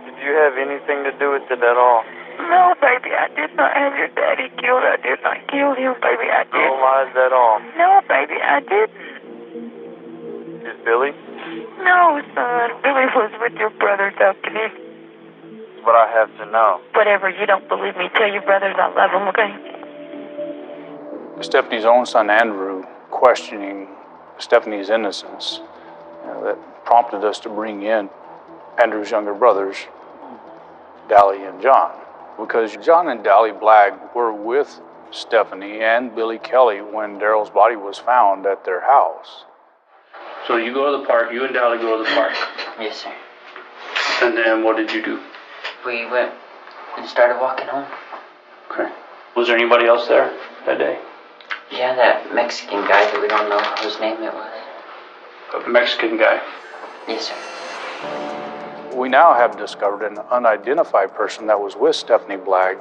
Did you have anything to do with it at all? No, baby, I did not have your daddy killed. I did not kill him, baby, I didn't. No lies at all. No, baby, I didn't. Is Billy? No, son. Billy was with your brother, Duckney. That's what I have to know. Whatever, you don't believe me. Tell your brothers I love them, okay? Stephanie's own son, Andrew, questioning Stephanie's innocence, that prompted us to bring in Andrew's younger brothers, Dally and John. Because John and Dally Blagg were with Stephanie and Billy Kelly when Daryl's body was found at their house. So you go to the park, you and Dally go to the park. Yes, sir. And then what did you do? We went and started walking home. Okay. Was there anybody else there that day? Yeah, that Mexican guy that we don't know whose name it was. A Mexican guy? Yes, sir. We now have discovered an unidentified person that was with Stephanie Blagg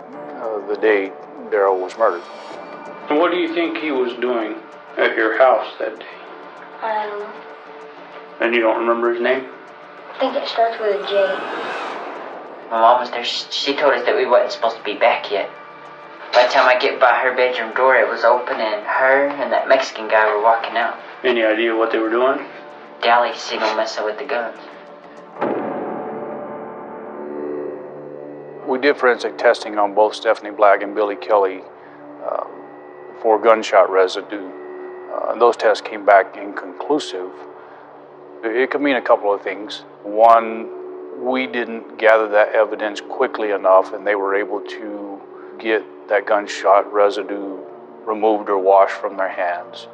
the day Daryl was murdered. And what do you think he was doing at your house that day? I don't know. And you don't remember his name? I think it starts with a J. My mom was there. She told us that we wasn't supposed to be back yet. By the time I get by her bedroom door, it was open, and her and that Mexican guy were walking out. Any idea what they were doing? Dally signal messing with the guns. We did forensic testing on both Stephanie Blagg and Billy Kelly for gunshot residue. Those tests came back inconclusive. It could mean a couple of things. One, we didn't gather that evidence quickly enough, and they were able to get that gunshot residue removed or washed from their hands.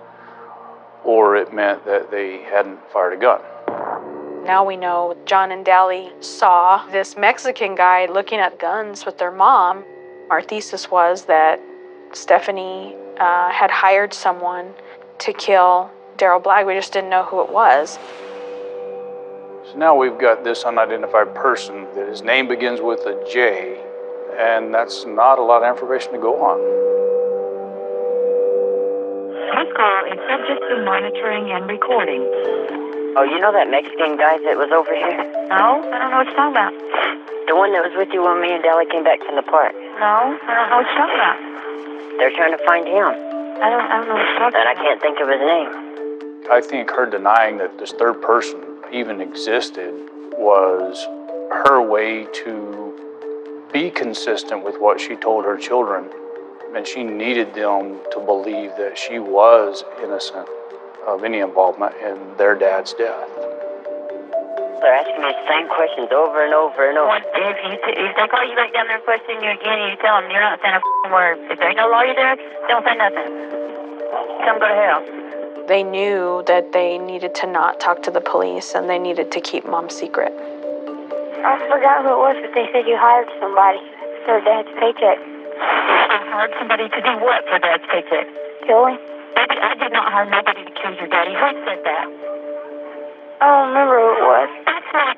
Or it meant that they hadn't fired a gun. Now we know John and Dally saw this Mexican guy looking at guns with their mom. Our thesis was that Stephanie had hired someone to kill Daryl Blagg. We just didn't know who it was. So now we've got this unidentified person that his name begins with a J, and that's not a lot of information to go on. This call is subject to monitoring and recording. Oh, you know that Mexican guy that was over here? No, I don't know what you're talking about. The one that was with you when me and Dally came back from the park. No, I don't know what you're talking about. They're trying to find him. I don't know what you're talking about. And I can't think of his name. I think her denying that this third person even existed was her way to be consistent with what she told her children. And she needed them to believe that she was innocent of any involvement in their dad's death. They're asking me the same questions over and over and over. If they call you back down there and question you again, you tell them you're not saying a word. If there ain't no lawyer there, don't say nothing. Come go to hell. They knew that they needed to not talk to the police, and they needed to keep Mom's secret. I forgot who it was, but they said you hired somebody for Dad's paycheck. Hired somebody to do what for Dad's paycheck? Kill him? Baby, I did not hire nobody to kill your daddy. Who said that? I don't remember who it was. That's not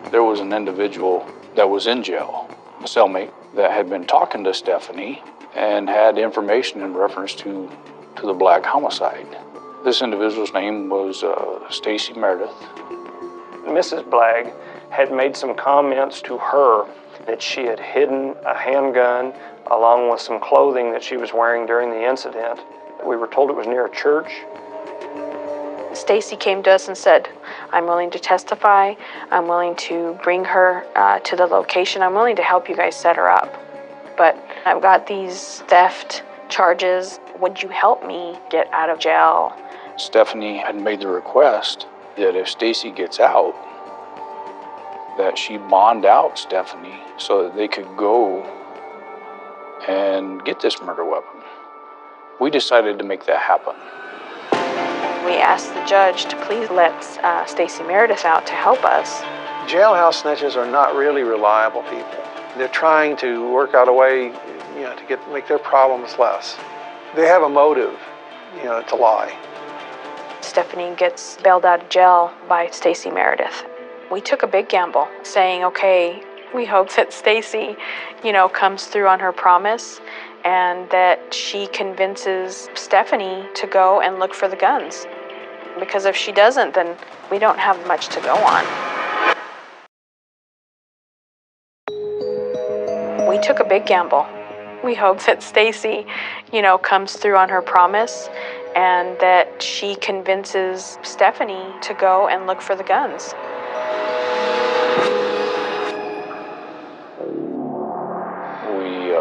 true. There was an individual that was in jail, a cellmate, that had been talking to Stephanie and had information in reference to the Blagg homicide. This individual's name was Stacy Meredith. Mrs. Blagg had made some comments to her that she had hidden a handgun along with some clothing that she was wearing during the incident. We were told it was near a church. Stacy came to us and said, I'm willing to testify. I'm willing to bring her to the location. I'm willing to help you guys set her up. But I've got these theft charges. Would you help me get out of jail? Stephanie had made the request that if Stacy gets out, that she bond out Stephanie so that they could go and get this murder weapon. We decided to make that happen. We asked the judge to please let Stacy Meredith out to help us. Jailhouse snitches are not really reliable people. They're trying to work out a way, to make their problems less. They have a motive, to lie. Stephanie gets bailed out of jail by Stacy Meredith. We took a big gamble, saying, okay, we hope that Stacy, comes through on her promise and that she convinces Stephanie to go and look for the guns. Because if she doesn't, then we don't have much to go on. We took a big gamble. We hope that Stacy, comes through on her promise and that she convinces Stephanie to go and look for the guns. We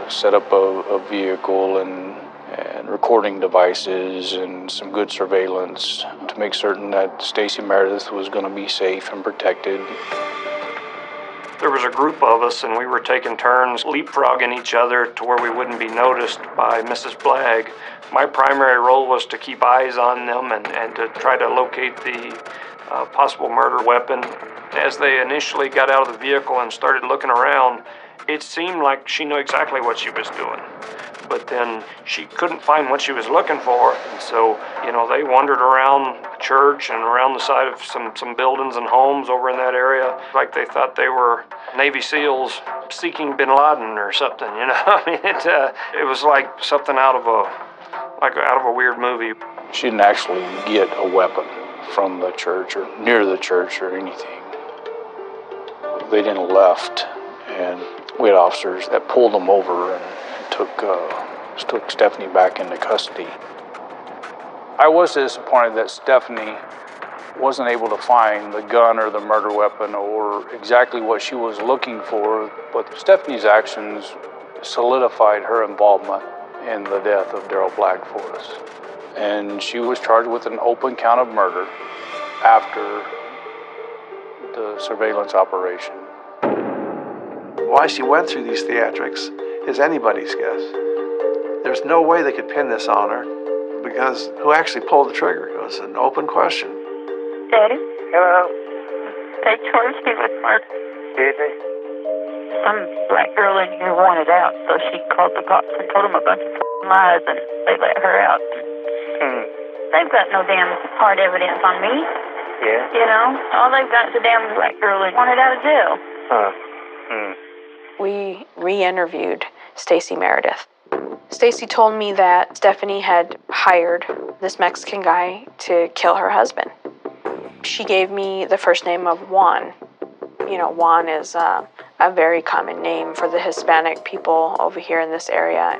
set up a vehicle and recording devices and some good surveillance to make certain that Stacy Meredith was going to be safe and protected. There was a group of us, and we were taking turns leapfrogging each other to where we wouldn't be noticed by Mrs. Blagg. My primary role was to keep eyes on them and to try to locate the possible murder weapon. As they initially got out of the vehicle and started looking around, it seemed like she knew exactly what she was doing. But then she couldn't find what she was looking for, and so, they wandered around the church and around the side of some buildings and homes over in that area, like they thought they were Navy SEALs seeking Bin Laden or something, I mean, it was like something out of a weird movie. She didn't actually get a weapon from the church or near the church or anything. They didn't left, and We had officers that pulled them over and took Stephanie back into custody. I was disappointed that Stephanie wasn't able to find the gun or the murder weapon or exactly what she was looking for, but Stephanie's actions solidified her involvement in the death of Darrell Black for us. And she was charged with an open count of murder after the surveillance operation. Why she went through these theatrics is anybody's guess. There's no way they could pin this on her because who actually pulled the trigger? It was an open question. Daddy? Hello? They charged me with murder. Did they? Some black girl in here wanted out, so she called the cops and told them a bunch of lies, and they let her out. They've got no damn hard evidence on me. Yeah? You know? All they've got is a damn black girl that wanted out of jail. Huh. We re-interviewed Stacy Meredith. Stacy told me that Stephanie had hired this Mexican guy to kill her husband. She gave me the first name of Juan. You know, Juan is a very common name for the Hispanic people over here in this area.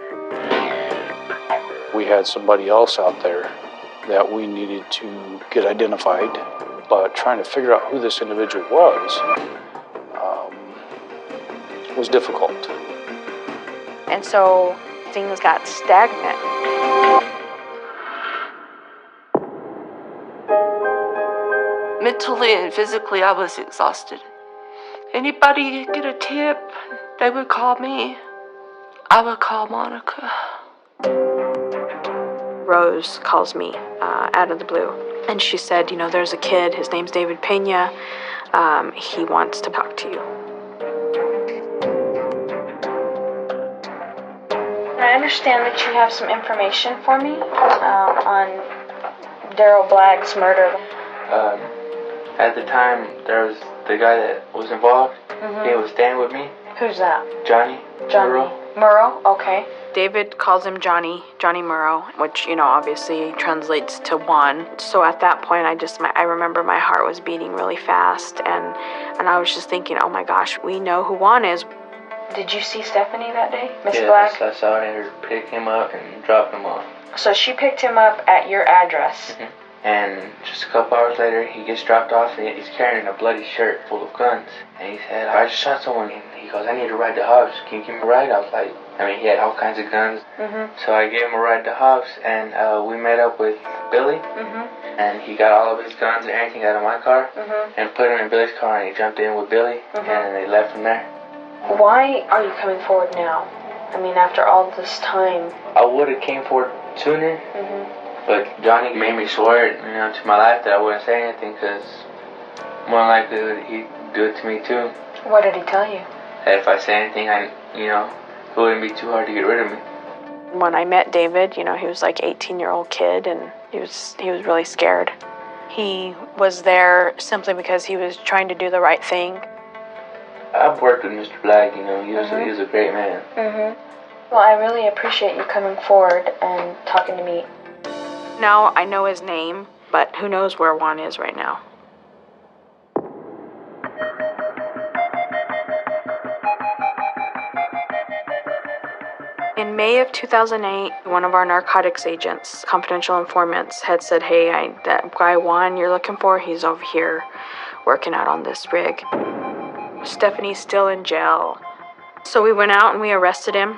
We had somebody else out there that we needed to get identified, but trying to figure out who this individual was difficult. And so things got stagnant. Mentally and physically, I was exhausted. Anybody get a tip, they would call me. I would call Monica. Rose calls me out of the blue, and she said, you know, there's a kid, his name's David Pena. He wants to talk to you. I understand that you have some information for me on Darrell Black's murder. At the time, there was the guy that was involved. He was staying with me. Who's that? Johnny Murrow, okay. David calls him Johnny Murrow, which, you know, obviously translates to Juan. So at that point, I remember my heart was beating really fast, and I was just thinking, oh my gosh, we know who Juan is. Did you see Stephanie that day, Miss Black? Yes, I saw her pick him up and drop him off. So she picked him up at your address. And just a couple hours later, he gets dropped off, and he's carrying a bloody shirt full of guns. And he said, I just shot someone. And he goes, I need to ride to Hobbs. Can you give me a ride? I was like, he had all kinds of guns. So I gave him a ride to Hobbs, and we met up with Billy. And he got all of his guns and everything out of my car and put them in Billy's car, and he jumped in with Billy, and they left from there. Why are you coming forward now? I mean, after all this time. I would have came forward sooner. But Johnny made me swear, to my life that I wouldn't say anything, because more than likely he'd do it to me too. What did he tell you? That if I say anything, it wouldn't be too hard to get rid of me. When I met David, he was like an 18-year-old kid, and he was really scared. He was there simply because he was trying to do the right thing. I've worked with Mr. Black, he was a great man. Well, I really appreciate you coming forward and talking to me. Now I know his name, but who knows where Juan is right now. In May of 2008, one of our narcotics agents, confidential informants, had said, hey, that guy Juan you're looking for, he's over here working out on this rig. Stephanie's still in jail. So we went out and we arrested him.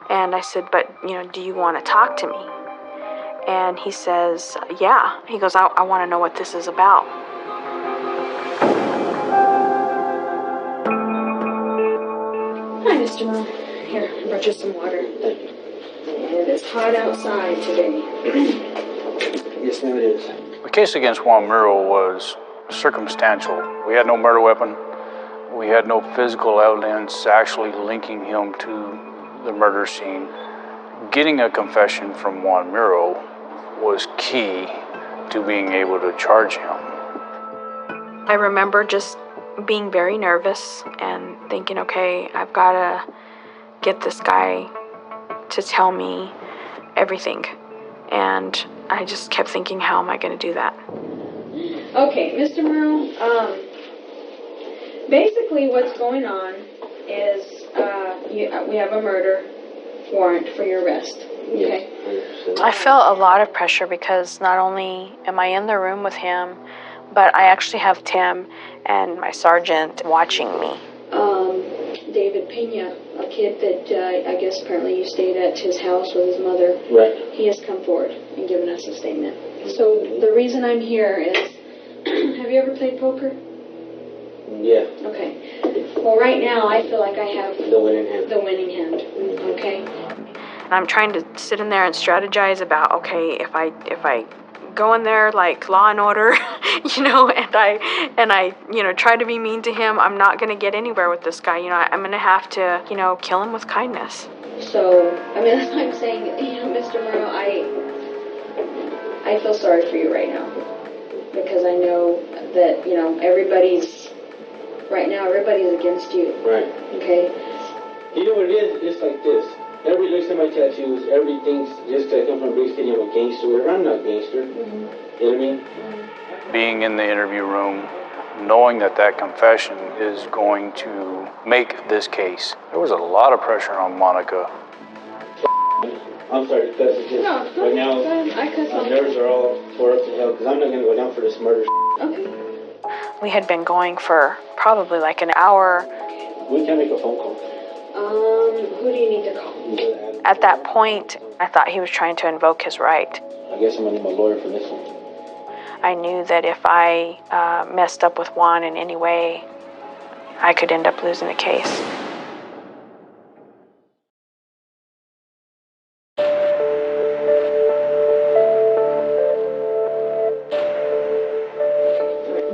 And I said, but, do you want to talk to me? And he says, yeah. He goes, I want to know what this is about. Hi, Mr. Moore. Here, I brought you some water. It is hot outside today. Yes, ma'am, it is. The case against Juan Murrow was circumstantial. We had no murder weapon. We had no physical evidence actually linking him to the murder scene. Getting a confession from Juan Murrow was key to being able to charge him. I remember just being very nervous and thinking, okay, I've got to get this guy to tell me everything. And I just kept thinking, how am I going to do that? Okay, Mr. Murrow, basically what's going on is we have a murder warrant for your arrest. Okay. I felt a lot of pressure because not only am I in the room with him, but I actually have Tim and my sergeant watching me. David Pena, a kid that I guess apparently you stayed at his house with his mother. Right. He has come forward and given us a statement. So the reason I'm here is, have you ever played poker? Yeah. Okay. Well, right now I feel like I have The winning hand. the winning hand. Okay. I'm trying to sit in there and strategize about, okay, if I go in there like Law and Order, and I try to be mean to him, I'm not going to get anywhere with this guy. I'm going to have to, kill him with kindness. So, that's what I'm saying, Mr. Murrow, I feel sorry for you right now. Because I know that, everybody's against you. Right. Okay? You know what it is? It's like this. Everybody looks at my tattoos. Everybody thinks just because I come from a big city, I'm a gangster. Whatever. I'm not a gangster. Mm-hmm. You know what I mean? Being in the interview room, knowing that confession is going to make this case, there was a lot of pressure on Monica. I'm sorry to cuss. It's just right now, my nerves are all tore up to hell because I'm not going to go down for this murder. Okay. We had been going for probably like an hour. We can make a phone call. Who do you need to call? At that point, I thought he was trying to invoke his right. I guess I'm going to need my lawyer for this one. I knew that if I messed up with Juan in any way, I could end up losing the case.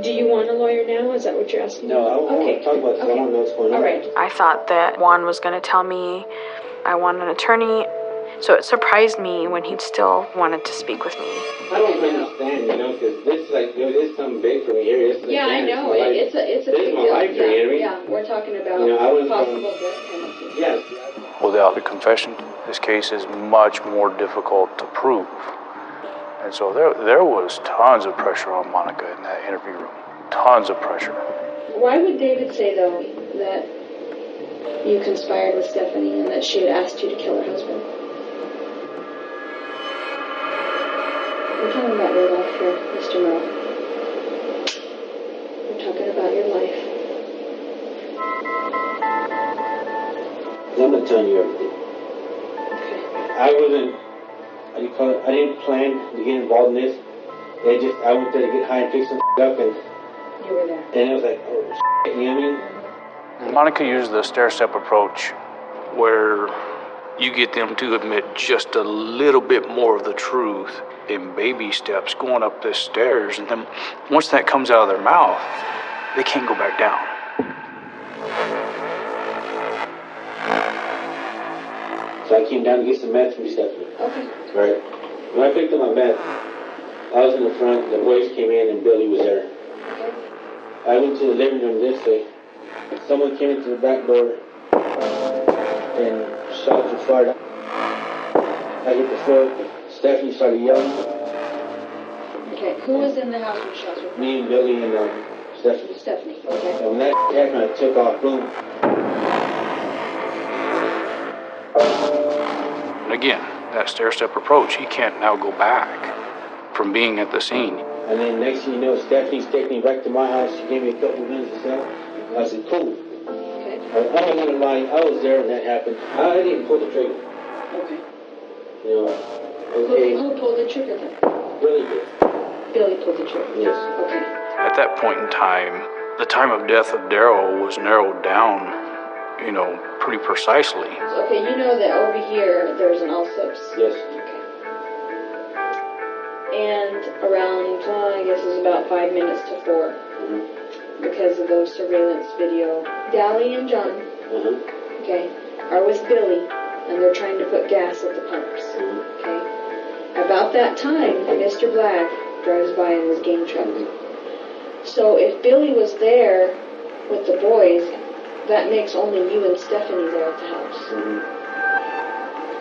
Do you want a lawyer now? Is that what you're asking? No, I don't want to talk about this. I want to know what's going on. All right. I thought that Juan was going to tell me I want an attorney, so it surprised me when he still wanted to speak with me. I don't understand, because this is like, this is something big for me here. I know. It's a this big is my deal. life here, Yeah, we're talking about I was possible death penalty. Yes. Without the confession, this case is much more difficult to prove. And so there was tons of pressure on Monica in that interview room. Tons of pressure. Why would David say, though, that you conspired with Stephanie and that she had asked you to kill her husband? We're talking about your life here, Mr. Merle. We're talking about your life. I'm not telling you everything. Okay. I didn't plan to get involved in this. I went there to get high and fix some up, and you were there. And it was like, oh, you know what I mean? Monica used the stair-step approach where you get them to admit just a little bit more of the truth in baby steps going up the stairs, and then once that comes out of their mouth, they can't go back down. So I came down to get some meth from Stephanie. Okay. Right. When I picked up my meth, I was in the front, the boys came in, and Billy was there. Okay. I went to the living room this way. Someone came into the back door and shots were fired. I hit the floor. Stephanie started yelling. Okay. Who was in the house when shots were fired? Me and Billy and Stephanie. Stephanie. Okay. And when that happened, I took off. Boom. And again, that stair-step approach, he can't now go back from being at the scene. And then next thing you know, Stephanie's taking me back to my house. She gave me a couple of guns and stuff. I said, cool. Okay. I'm not going to lie. I was there when that happened. I didn't pull the trigger. Okay. Okay. Who pulled the trigger then? Billy did. Billy pulled the trigger. Yes. Okay. At that point in time, the time of death of Darryl was narrowed down, pretty precisely. Okay, you know that over here there's an Allsup's. Yes. Okay. And around, I guess it's about 5 minutes to 4, because of those surveillance video. Dally and John, okay, are with Billy, and they're trying to put gas at the pumps. Okay. About that time, Mr. Black drives by in his game truck. So if Billy was there with the boys, that makes only you and Stephanie there at the house.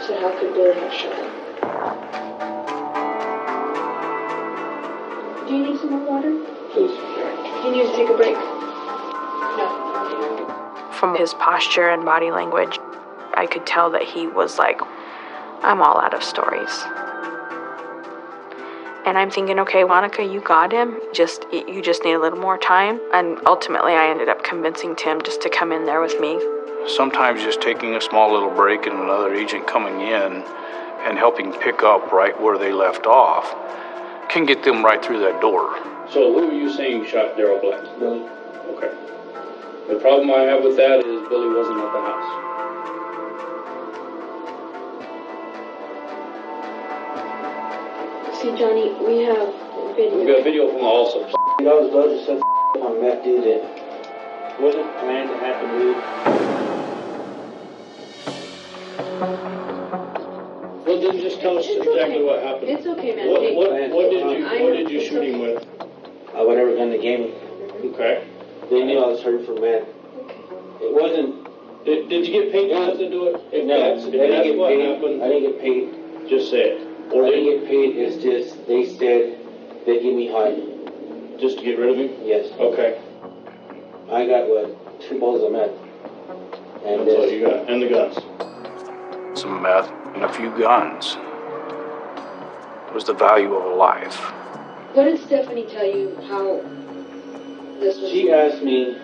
So how could Billy have shot him? Do you need some more water? Please. Do you need to take a break? No. from his posture and body language, I could tell that he was like, I'm all out of stories. And I'm thinking, okay, Monica, you got him. You just need a little more time. And ultimately, I ended up convincing Tim just to come in there with me. Sometimes just taking a small little break and another agent coming in and helping pick up right where they left off can get them right through that door. So who are you saying shot Daryl Black? Billy. Okay. The problem I have with that is Billy wasn't at the house. See, Johnny, we have video. We got video from the also. I was loaded some on meth, dude, that wasn't planned to happen, dude. Well, then just tell us exactly what happened. It's okay, man. What did you shoot him with? Whatever gun they gave me. Okay. They knew I was hurting for meth. It wasn't. Did you get paid to do it? If No, that's I didn't get what paid. happened, I didn't get paid. just say it. I didn't get paid. It's just they said they give me high. Just to get rid of him? Yes. Okay. I got 2 bowls of meth. And that's all you got. And the guns. Some meth and a few guns. It was the value of a life. What did Stephanie tell you how this was? She asked me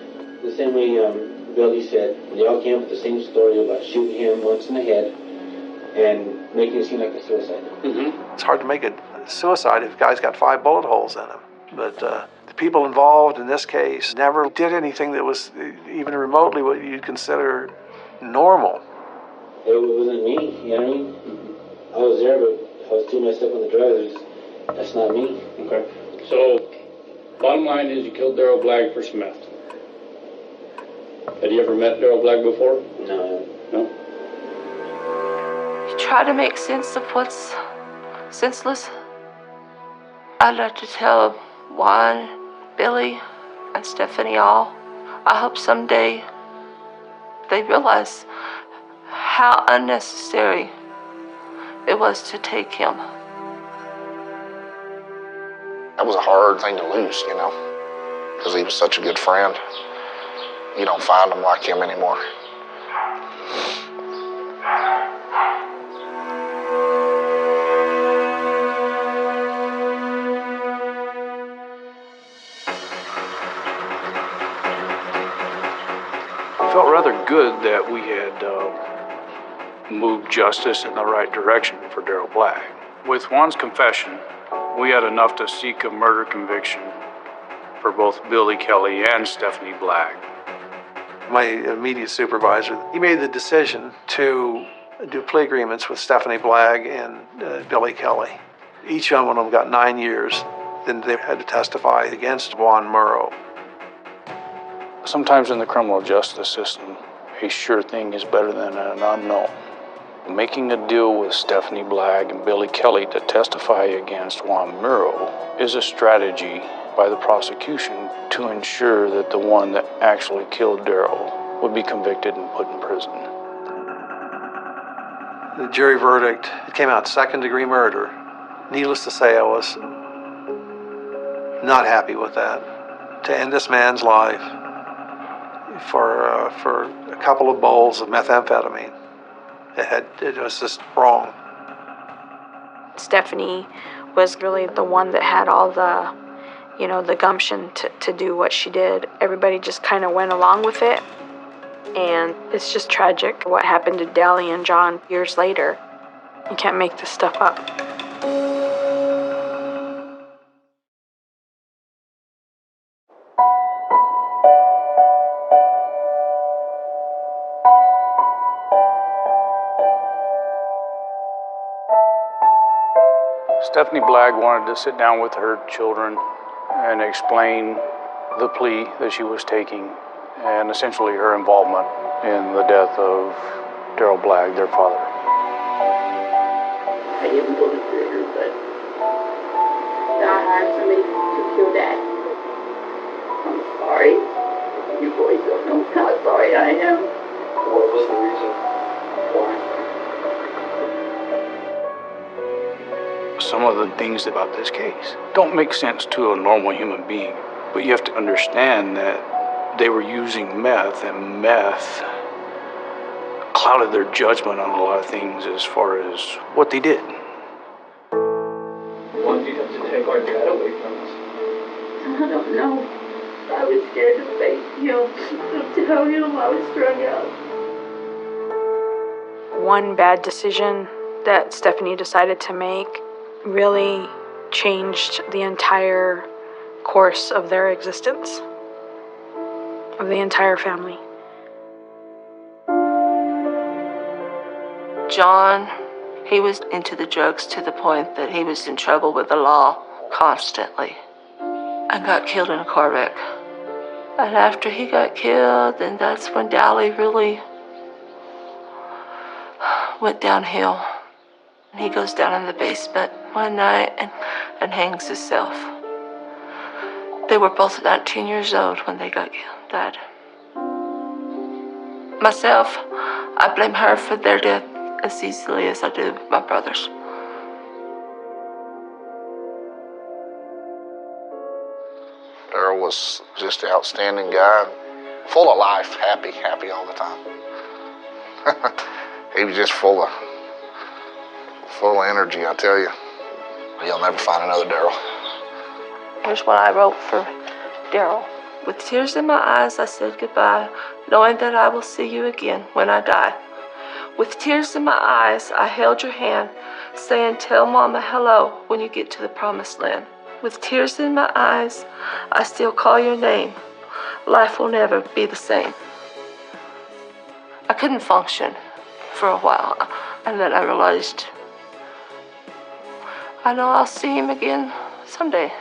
the same way Billy said. They all came up with the same story about shooting him once in the head and making it seem like a suicide. Mm-hmm. It's hard to make it suicide if the guy's got 5 bullet holes in him. But the people involved in this case never did anything that was even remotely what you'd consider normal. It wasn't me, you know what I mean? I was there, but I was too messed up on the drugs. That's not me. Okay. So, bottom line is you killed Daryl Black for some meth. Had you ever met Daryl Black before? No. No? You try to make sense of what's senseless. I'd like to tell Juan, Billy, and Stephanie all. I hope someday they realize how unnecessary it was to take him. That was a hard thing to lose, you know, because he was such a good friend. You don't find them like him anymore. It felt rather good that we had moved justice in the right direction for Daryl Black. With Juan's confession, we had enough to seek a murder conviction for both Billy Kelly and Stephanie Black. My immediate supervisor, he made the decision to do plea agreements with Stephanie Black and Billy Kelly. Each one of them got 9 years. Then they had to testify against Juan Murrow. Sometimes in the criminal justice system, a sure thing is better than an unknown. Making a deal with Stephanie Black and Billy Kelly to testify against Juan Murrow is a strategy by the prosecution to ensure that the one that actually killed Daryl would be convicted and put in prison. The jury verdict came out second-degree murder. Needless to say, I was not happy with that. To end this man's life for a couple of bowls of methamphetamine, it was just wrong. Stephanie was really the one that had all the, the gumption to do what she did. Everybody just kind of went along with it. And it's just tragic what happened to Dally and John years later. You can't make this stuff up. Stephanie Black wanted to sit down with her children and explain the plea that she was taking and essentially her involvement in the death of Daryl Black, their father. I didn't pull the trigger, but I hired somebody to kill Dad. I'm sorry. You boys don't know how sorry I am. What was the reason why? Some of the things about this case don't make sense to a normal human being, but you have to understand that they were using meth, and meth clouded their judgment on a lot of things as far as what they did. Why did you have to take our dad away from us? I don't know. I was scared to face him, to tell him I was strung out. One bad decision that Stephanie decided to make really changed the entire course of their existence, of the entire family. John, he was into the drugs to the point that he was in trouble with the law constantly and got killed in a car wreck. And after he got killed, then that's when Dally really went downhill. And he goes down in the basement one night and hangs himself. They were both 19 years old when they died. Myself, I blame her for their death as easily as I do my brothers. Daryl was just an outstanding guy, full of life, happy all the time. He was just full of energy, I tell you. You'll never find another Daryl. Here's what I wrote for Daryl. With tears in my eyes, I said goodbye, knowing that I will see you again when I die. With tears in my eyes, I held your hand, saying, tell Mama hello when you get to the promised land. With tears in my eyes, I still call your name. Life will never be the same. I couldn't function for a while, and then I realized I know I'll see him again someday.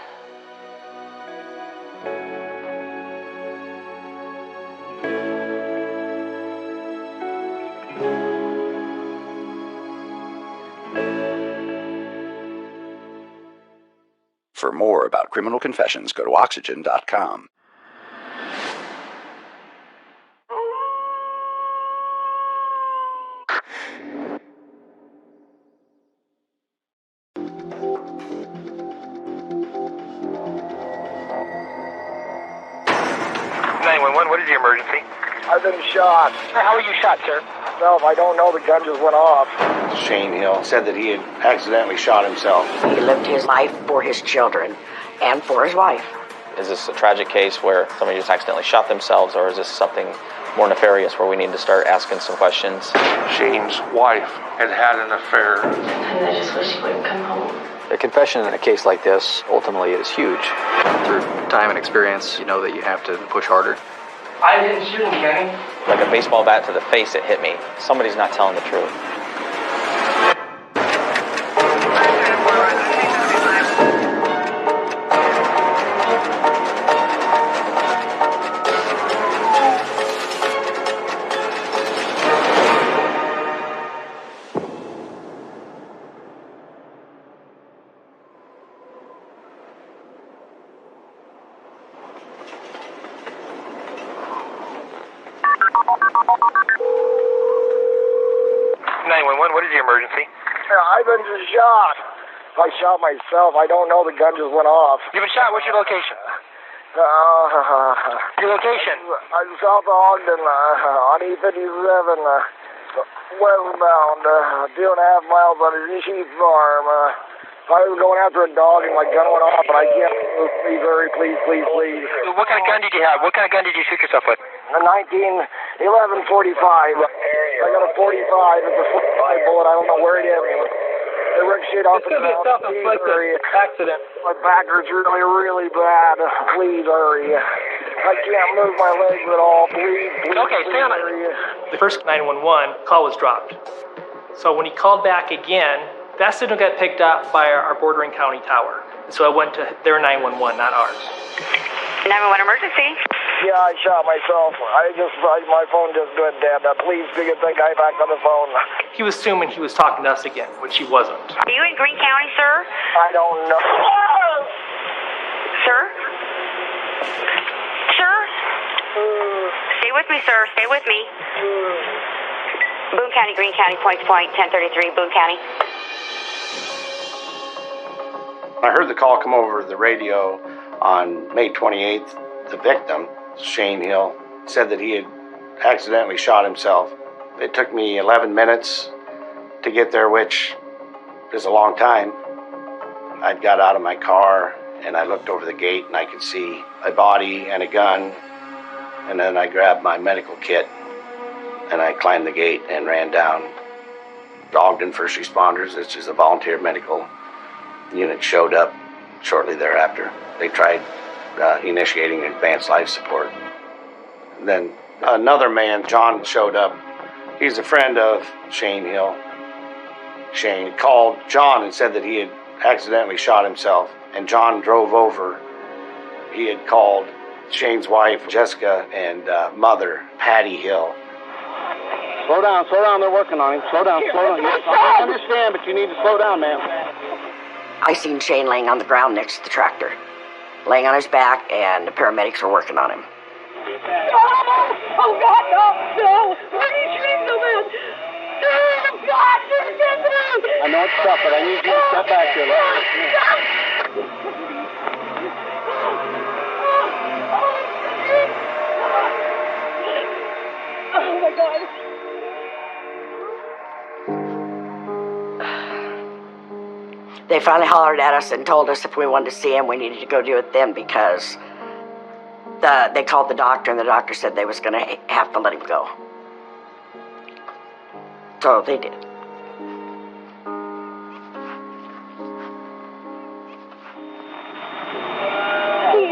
For more about criminal confessions, go to oxygen.com. What is the emergency? I've been shot. How were you shot, sir? Well, I don't know. The gun just went off. Shane Hill said that he had accidentally shot himself. He lived his life for his children and for his wife. Is this a tragic case where somebody just accidentally shot themselves, or is this something more nefarious where we need to start asking some questions? Shane's wife had an affair. And I just wish he wouldn't come home. A confession in a case like this ultimately is huge. Through time and experience, you know that you have to push harder. I didn't shoot him, Kenny. Like a baseball bat to the face, it hit me. Somebody's not telling the truth. I've been shot. I shot myself. I don't know. The gun just went off. You've been shot. What's your location? Your location? I'm south of Ogden, on E57, westbound, 2.5 miles on a sheep farm. I was going after a dog and my gun went off, but I can't move. Please hurry, please. What kind of gun did you have? What kind of gun did you shoot yourself with? A 1911 45. I got a 45. It's a 45 bullet. I don't know where it is. It ricocheted off the ground. It's going to be a self-inflicted accident. My back hurts really bad. Please hurry. I can't move my legs at all. Please okay, stay on it. The first 911 call was dropped. So when he called back again, that signal got picked up by our bordering county tower. So I went to their 911, not ours. 911 emergency? Yeah, I shot myself. My phone just went dead. Please get that guy back on the phone. He was assuming he was talking to us again, which he wasn't. Are you in Greene County, sir? I don't know. Sir? Sir? Stay with me, sir. Stay with me. Boone County, Greene County, point to point, 1033, Boone County. I heard the call come over the radio on May 28th. The victim Shane Hill, said that he had accidentally shot himself. It took me 11 minutes to get there, which is a long time. I got out of my car and I looked over the gate and I could see a body and a gun. And then I grabbed my medical kit and I climbed the gate and ran down. Ogden First Responders, which is a volunteer medical unit, showed up shortly thereafter. They tried initiating advanced life support. Then another man, John, showed up. He's a friend of Shane Hill. Shane called John and said that he had accidentally shot himself, and John drove over. He had called Shane's wife, Jessica, and mother, Patty Hill. Slow down, they're working on him. Slow down. Yes, I understand, but you need to slow down, ma'am. I seen Shane laying on the ground next to the tractor, laying on his back, and the paramedics were working on him. Oh, God, no! Why are you shooting so bad? Oh, God, I know it's tough, but I need you to step back here. Oh, my God. They finally hollered at us and told us if we wanted to see him, we needed to go do it then because they called the doctor and the doctor said they was going to have to let him go. So they did.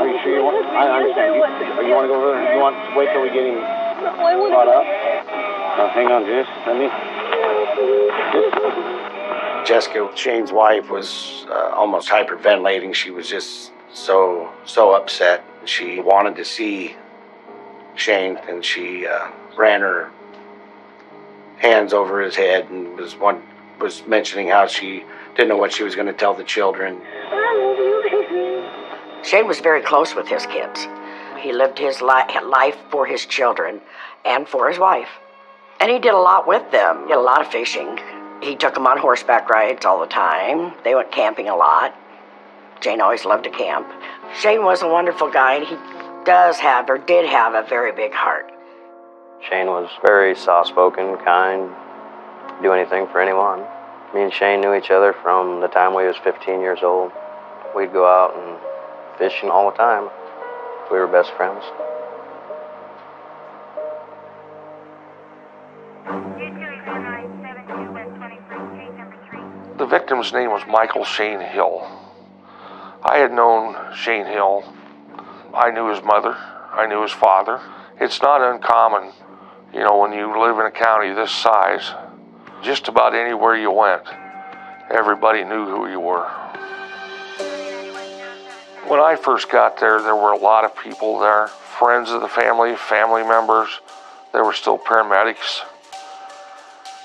Are you sure you want? I understand. You want to go over there? You want to wait till we get him brought up? Hang on, just let me. Jessica, Shane's wife, was almost hyperventilating. She was just so upset. She wanted to see Shane, and she ran her hands over his head and was mentioning how she didn't know what she was going to tell the children. Shane was very close with his kids. He lived his life for his children and for his wife. And he did a lot with them. He did a lot of fishing. He took them on horseback rides all the time. They went camping a lot. Shane always loved to camp. Shane was a wonderful guy, and he did have a very big heart. Shane was very soft-spoken, kind, do anything for anyone. Me and Shane knew each other from the time we was 15 years old. We'd go out and fishing all the time. We were best friends. The victim's name was Michael Shane Hill. I had known Shane Hill. I knew his mother. I knew his father. It's not uncommon, when you live in a county this size, just about anywhere you went, everybody knew who you were. When I first got there were a lot of people there, friends of the family, family members. There were still paramedics.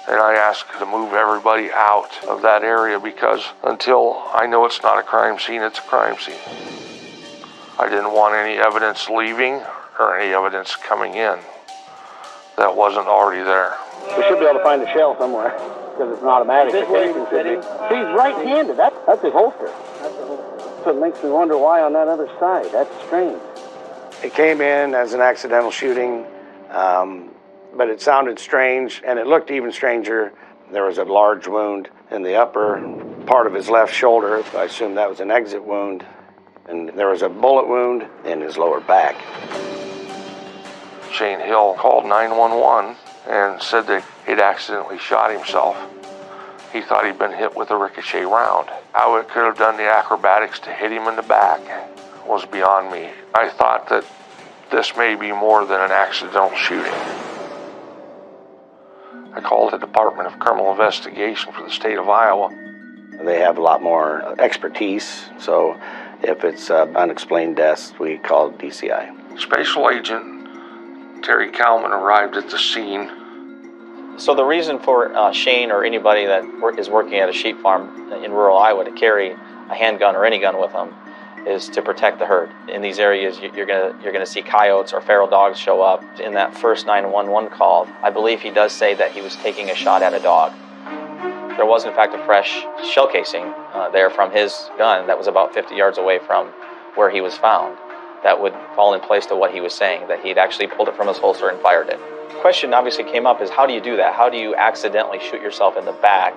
And I asked to move everybody out of that area because until I know it's not a crime scene, it's a crime scene. I didn't want any evidence leaving or any evidence coming in that wasn't already there. We should be able to find a shell somewhere because it's an automatic. Is this where he was sitting? He's right-handed. That's his holster. So it makes me wonder why on that other side. That's strange. It came in as an accidental shooting, but it sounded strange, and it looked even stranger. There was a large wound in the upper part of his left shoulder. I assume that was an exit wound. And there was a bullet wound in his lower back. Shane Hill called 911 and said that he'd accidentally shot himself. He thought he'd been hit with a ricochet round. How it could have done the acrobatics to hit him in the back was beyond me. I thought that this may be more than an accidental shooting. I called the Department of Criminal Investigation for the state of Iowa. They have a lot more expertise, so if it's unexplained deaths, we call DCI. Special Agent Terry Kalman arrived at the scene. So the reason for Shane or anybody that is working at a sheep farm in rural Iowa to carry a handgun or any gun with them is to protect the herd. In these areas, you're gonna see coyotes or feral dogs show up. In that first 911 call, I believe he does say that he was taking a shot at a dog. There was, in fact, a fresh shell casing there from his gun that was about 50 yards away from where he was found. that would fall in place to what he was saying, that he'd actually pulled it from his holster and fired it. The question obviously came up is, how do you do that? How do you accidentally shoot yourself in the back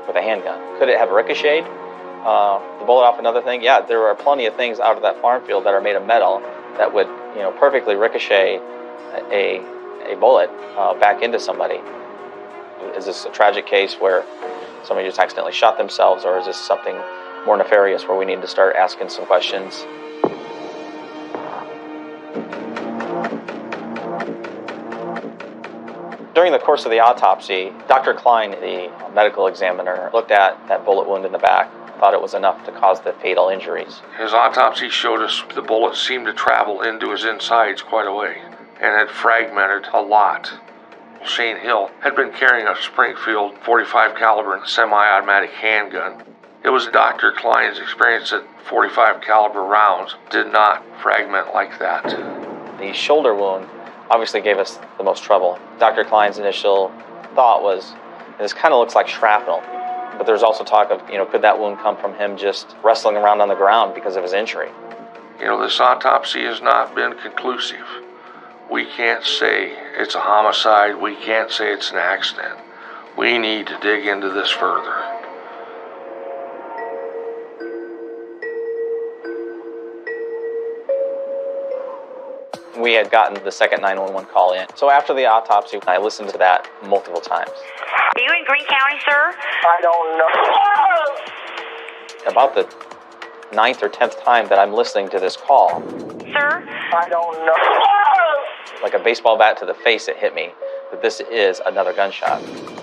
with a handgun? Could it have ricocheted the bullet off another thing? Yeah, there are plenty of things out of that farm field that are made of metal that would, perfectly ricochet a bullet back into somebody. Is this a tragic case where somebody just accidentally shot themselves, or is this something more nefarious where we need to start asking some questions? During the course of the autopsy, Dr. Klein, the medical examiner, looked at that bullet wound in the back, thought it was enough to cause the fatal injuries. His autopsy showed us the bullet seemed to travel into his insides quite a way and had fragmented a lot. Shane Hill had been carrying a Springfield .45 caliber semi-automatic handgun. It was Dr. Klein's experience that .45 caliber rounds did not fragment like that. The shoulder wound obviously gave us the most trouble. Dr. Klein's initial thought was, this kind of looks like shrapnel, but there's also talk of, could that wound come from him just wrestling around on the ground because of his injury? This autopsy has not been conclusive. We can't say it's a homicide. We can't say it's an accident. We need to dig into this further. We had gotten the second 911 call in. So after the autopsy, I listened to that multiple times. Are you in Greene County, sir? I don't know. About the 9th or 10th time that I'm listening to this call, Sir? I don't know. like a baseball bat to the face, it hit me that this is another gunshot.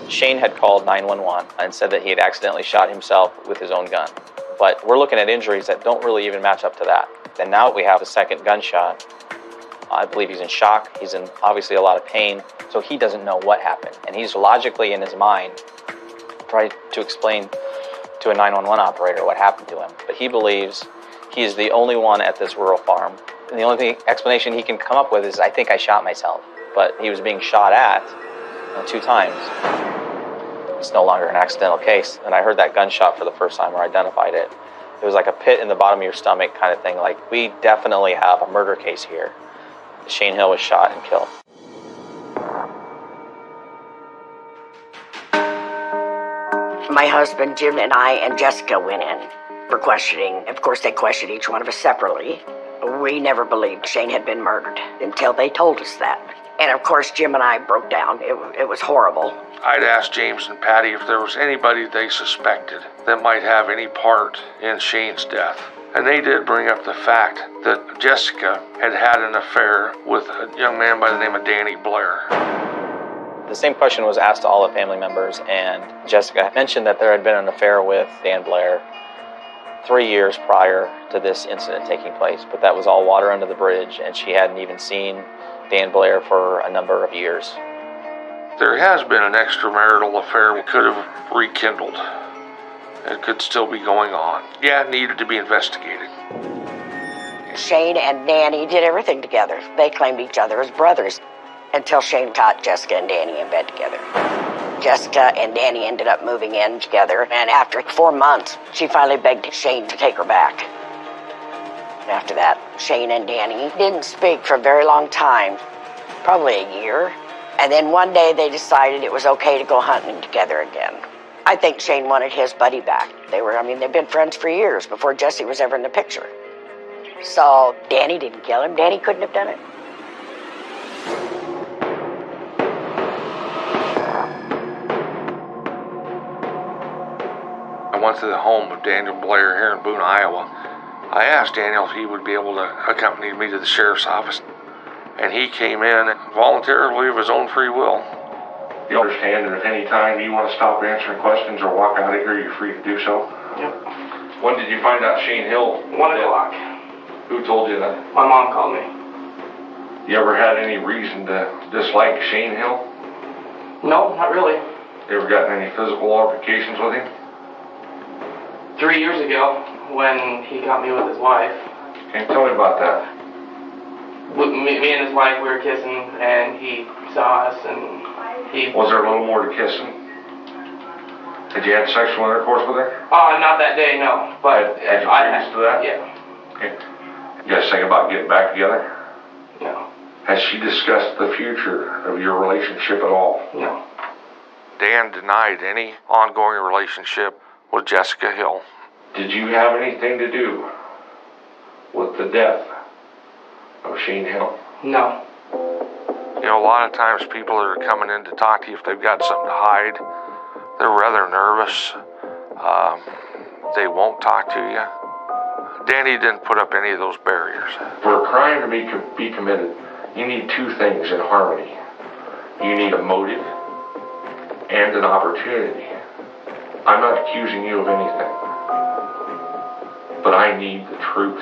Shane had called 911 and said that he had accidentally shot himself with his own gun. But we're looking at injuries that don't really even match up to that. And now we have a second gunshot. I believe he's in shock. He's in obviously a lot of pain. So he doesn't know what happened. And he's logically in his mind trying to explain to a 911 operator what happened to him. But he believes he is the only one at this rural farm. And the only explanation he can come up with is, I think I shot myself. But he was being shot at 2 times. It's no longer an accidental case. And I heard that gunshot for the first time, or identified it. It was like a pit in the bottom of your stomach kind of thing. Like, we definitely have a murder case here. Shane Hill was shot and killed. My husband, Jim, and I and Jessica went in for questioning. Of course, they questioned each one of us separately. We never believed Shane had been murdered until they told us that. And of course, Jim and I broke down. It was horrible. I'd asked James and Patty if there was anybody they suspected that might have any part in Shane's death. And they did bring up the fact that Jessica had had an affair with a young man by the name of Danny Blair. The same question was asked to all the family members, and Jessica mentioned that there had been an affair with Dan Blair 3 years prior to this incident taking place, but that was all water under the bridge, and she hadn't even seen Dan Blair for a number of years. There has been an extramarital affair we could have rekindled. It could still be going on. Yeah, it needed to be investigated. Shane and Danny did everything together. They claimed each other as brothers until Shane caught Jessica and Danny in bed together. Jessica and Danny ended up moving in together, and after 4 months, she finally begged Shane to take her back. After that, Shane and Danny didn't speak for a very long time, probably a year. And then one day they decided it was okay to go hunting together again. I think Shane wanted his buddy back. They've been friends for years before Jesse was ever in the picture. So Danny didn't kill him. Danny couldn't have done it. I went to the home of Daniel Blair here in Boone, Iowa. I asked Daniel if he would be able to accompany me to the sheriff's office. And he came in voluntarily of his own free will. You understand that if any time you want to stop answering questions or walk out of here, you're free to do so? Yep. When did you find out Shane Hill? 1 o'clock. Who told you that? My mom called me. You ever had any reason to dislike Shane Hill? No, not really. You ever gotten any physical altercations with him? 3 years ago, when he got me with his wife. Can you tell me about that? Me and his wife, we were kissing, and he saw us, and he... Was there a little more to kissing? Did you have sexual intercourse with her? Not that day, no. But had you previous to that? Yeah. Okay. You guys think about getting back together? No. Has she discussed the future of your relationship at all? No. Dan denied any ongoing relationship with Jessica Hill. Did you have anything to do with the death of Shane Hill? No. You know, a lot of times people that are coming in to talk to you, if they've got something to hide, they're rather nervous. They won't talk to you. Danny didn't put up any of those barriers. For a crime to be committed, you need two things in harmony. You need a motive and an opportunity. I'm not accusing you of anything, but I need the truth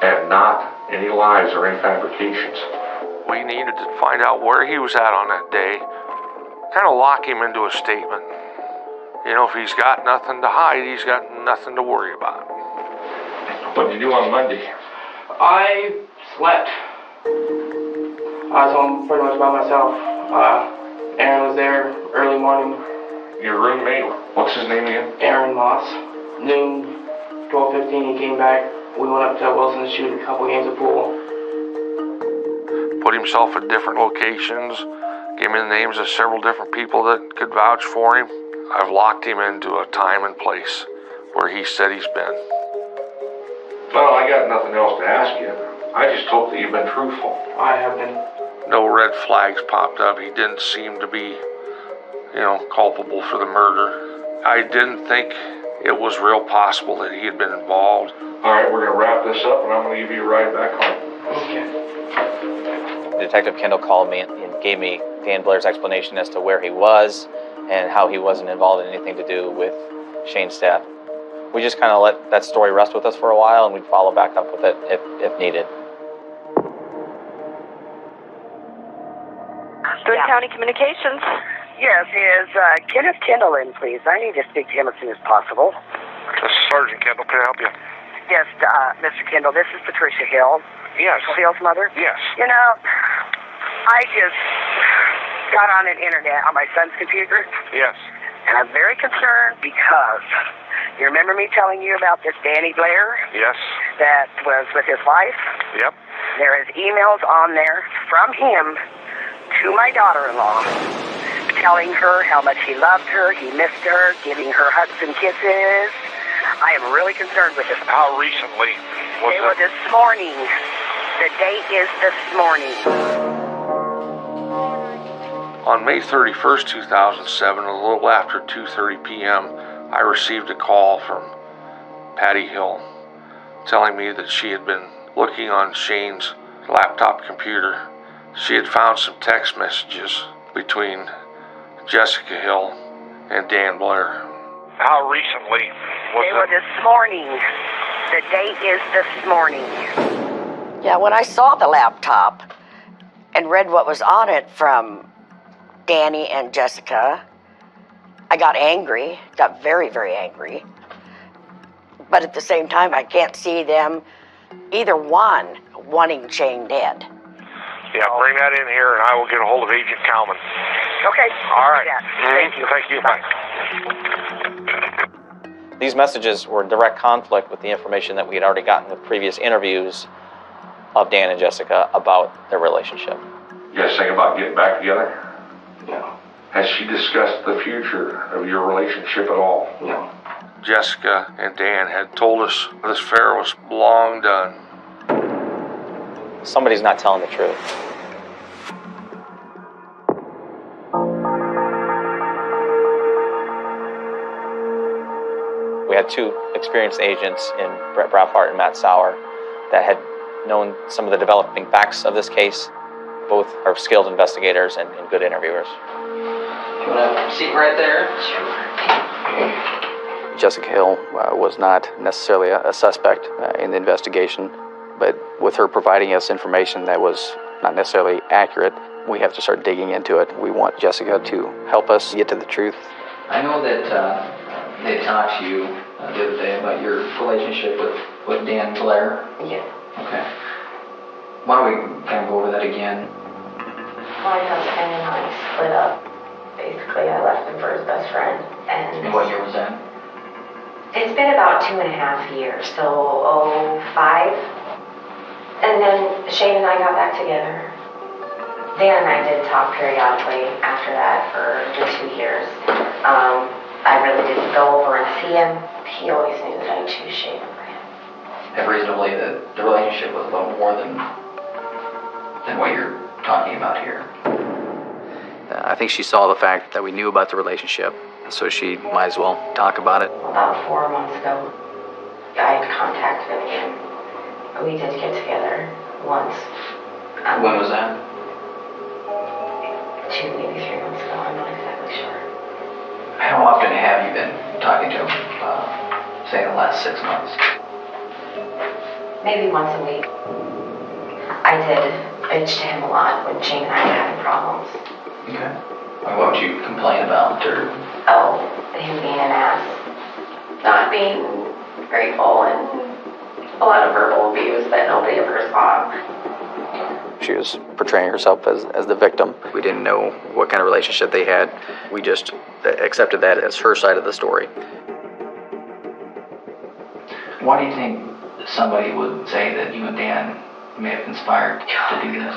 and not any lies or any fabrications. We needed to find out where he was at on that day, kind of lock him into a statement. You know, if he's got nothing to hide, he's got nothing to worry about. What did you do on Monday? I slept. I was home pretty much by myself. Aaron was there early morning. Your roommate, what's his name again? Aaron Moss. Noon, 12:15, he came back. We went up to Wilson to shoot a couple games of pool. Put himself at different locations, gave me the names of several different people that could vouch for him. I've locked him into a time and place where he said he's been. Well, I got nothing else to ask you. I just hope that you've been truthful. I have been. No red flags popped up. He didn't seem to be, culpable for the murder. I didn't think it was real possible that he had been involved. All right, we're going to wrap this up, and I'm going to give you a ride back home. Okay. Detective Kendall called me and gave me Dan Blair's explanation as to where he was and how he wasn't involved in anything to do with Shane's death. We just kind of let that story rest with us for a while, and we'd follow back up with it if needed. Good County Communications. Yes, is Kenneth Kendall in, please? I need to speak to him as soon as possible. This is Sergeant Kendall. Can I help you? Yes, Mr. Kendall, this is Patricia Hill. Yes. Hill's mother? Yes. You know, I just got on the internet on my son's computer. Yes. And I'm very concerned because you remember me telling you about this Danny Blair? Yes. That was with his wife? Yep. There is emails on there from him to my daughter-in-law telling her how much he loved her, he missed her, giving her hugs and kisses. I am really concerned with this. How recently was it? It was this morning. The date is this morning. On May 31st, 2007, a little after 2:30 p.m., I received a call from Patty Hill telling me that she had been looking on Shane's laptop computer. She had found some text messages between Jessica Hill and Dan Blair. How recently was it? It was this morning. The date is this morning. Yeah, when I saw the laptop and read what was on it from Danny and Jessica, I got angry, got very, very angry. But at the same time, I can't see them, either one, wanting Shane dead. Yeah, bring that in here and I will get a hold of Agent Kalman. Okay. All right. Thank you. Thank you. Bye. These messages were in direct conflict with the information that we had already gotten with previous interviews of Dan and Jessica about their relationship. You guys think about getting back together? No. Has she discussed the future of your relationship at all? No. Jessica and Dan had told us this affair was long done. Somebody's not telling the truth. We had two experienced agents in Brett Braffart and Matt Sauer that had known some of the developing facts of this case. Both are skilled investigators and good interviewers. You want to sit right there? Jessica Hill was not necessarily a suspect in the investigation, but with her providing us information that was not necessarily accurate, we have to start digging into it. We want Jessica to help us get to the truth. I know that they talked to you the other day about your relationship with Dan Blair. Yeah. Okay. Why don't we kind of go over that again? My husband and I split up. Basically, I left him for his best friend. And what year was that? It's been about 2.5 years, so 05. And then Shane and I got back together. Dan and I did talk periodically after that for the 2 years. I really didn't go over and see him. He always knew that I choose Shane over him. And reasonably, the relationship was a little more than what you're talking about here. I think she saw the fact that we knew about the relationship, so she might as well talk about it. About 4 months ago, I contacted him again. We did get together once. When was that? 2, maybe 3 months ago. I'm not exactly sure. How often have you been talking to him? Say in the last 6 months? Maybe once a week. I did bitch to him a lot when Shane and I were having problems. Okay. What would you complain about, or? Oh, him being an ass. Not being grateful and a lot of verbal abuse that nobody ever saw. She was portraying herself as the victim. We didn't know what kind of relationship they had. We just accepted that as her side of the story. Why do you think somebody would say that you and Dan may have conspired to do this?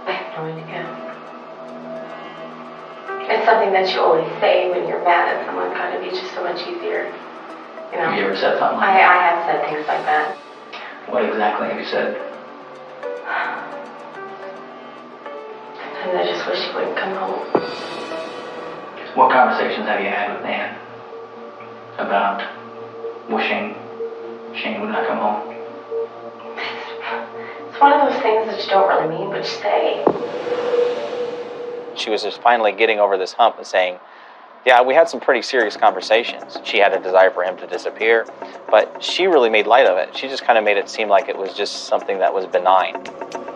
I have no idea. It's something that you always say when you're mad at someone, kind of. It's just so much easier. You know? Have you ever said something like I have said things like that. What exactly have you said? And I just wish he wouldn't come home. What conversations have you had with Dan about wishing Shane would not come home? It's one of those things that you don't really mean, but you say. She was just finally getting over this hump and saying, yeah, we had some pretty serious conversations. She had a desire for him to disappear, but she really made light of it. She just kind of made it seem like it was just something that was benign.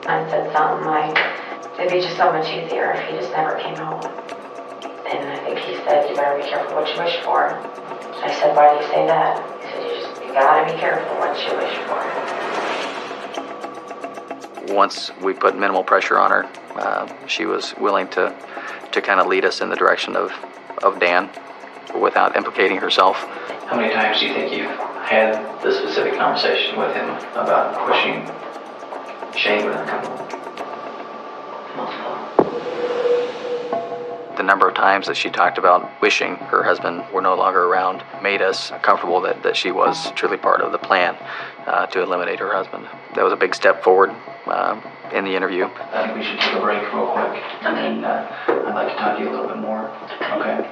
I said something like, it'd be just so much easier if he just never came home. And I think he said, you better be careful what you wish for. I said, why do you say that? He said, you gotta be careful what you wish for. Once we put minimal pressure on her, she was willing to kind of lead us in the direction of Dan without implicating herself. How many times do you think you've had this specific conversation with him about wishing Shane would not come home? The number of times that she talked about wishing her husband were no longer around made us comfortable that she was truly part of the plan to eliminate her husband. That was a big step forward in the interview. I think we should take a break real quick. And I'd like to talk to you a little bit more. Okay.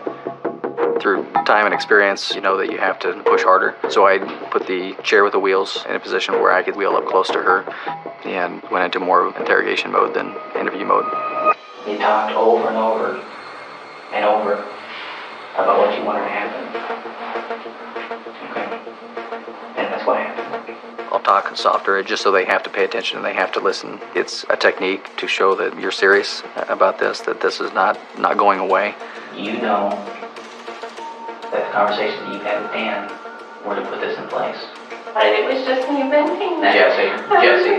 Through time and experience, you know that you have to push harder. So I put the chair with the wheels in a position where I could wheel up close to her and went into more interrogation mode than interview mode. You talked over and over and over about what you wanted to happen. Okay. And that's what happened. I'll talk softer just so they have to pay attention and they have to listen. It's a technique to show that you're serious about this, that this is not going away. You know that the conversations that you've had with Dan were to put this in place. But it was just me venting that. Jesse,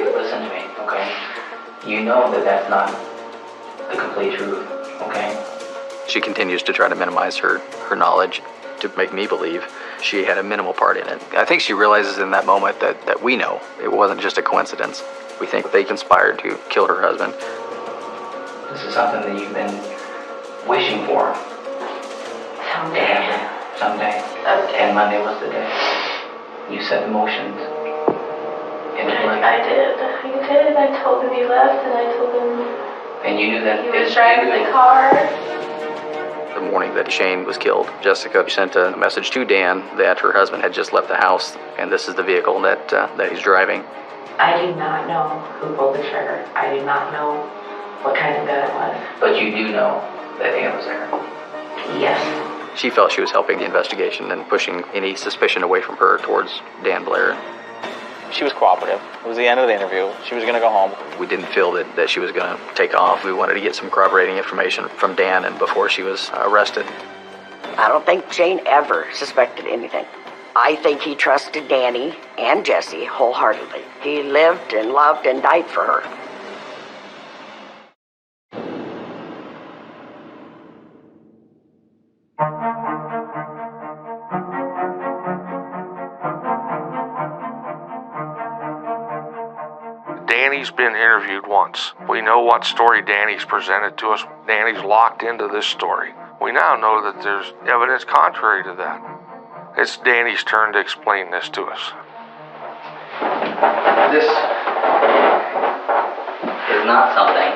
listen to me, okay? You know that that's not the complete truth, okay? She continues to try to minimize her knowledge to make me believe she had a minimal part in it. I think she realizes in that moment that we know it wasn't just a coincidence. We think they conspired to kill her husband. This is something that you've been wishing for. Someday. Someday. And Monday was the day. You set the motions into play. I did. I told him he left, and I told him and you knew that he was driving the car. The morning that Shane was killed, Jessica sent a message to Dan that her husband had just left the house, and this is the vehicle that he's driving. I do not know who pulled the trigger. I do not know what kind of gun it was. But you do know that Dan was there. Yes. She felt she was helping the investigation and pushing any suspicion away from her towards Dan Blair. She was cooperative. It was the end of the interview. She was going to go home. We didn't feel that she was going to take off. We wanted to get some corroborating information from Dan and before she was arrested. I don't think Shane ever suspected anything. I think he trusted Danny and Jesse wholeheartedly. He lived and loved and died for her. Danny's been interviewed once. We know what story Danny's presented to us. Danny's locked into this story. We now know that there's evidence contrary to that. It's Danny's turn to explain this to us. This is not something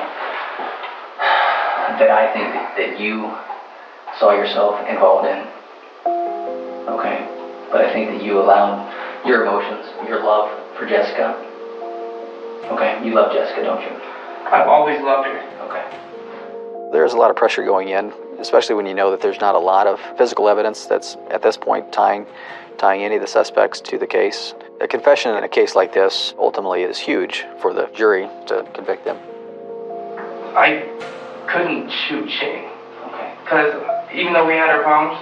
that I think that you saw yourself involved in. Okay? But I think that you allowed your emotions, your love for Jessica. Okay? You love Jessica, don't you? I've always loved her. Okay. There's a lot of pressure going in, especially when you know that there's not a lot of physical evidence that's, at this point, tying any of the suspects to the case. A confession in a case like this ultimately is huge for the jury to convict them. I couldn't shoot Shane. Okay. Because even though we had our problems,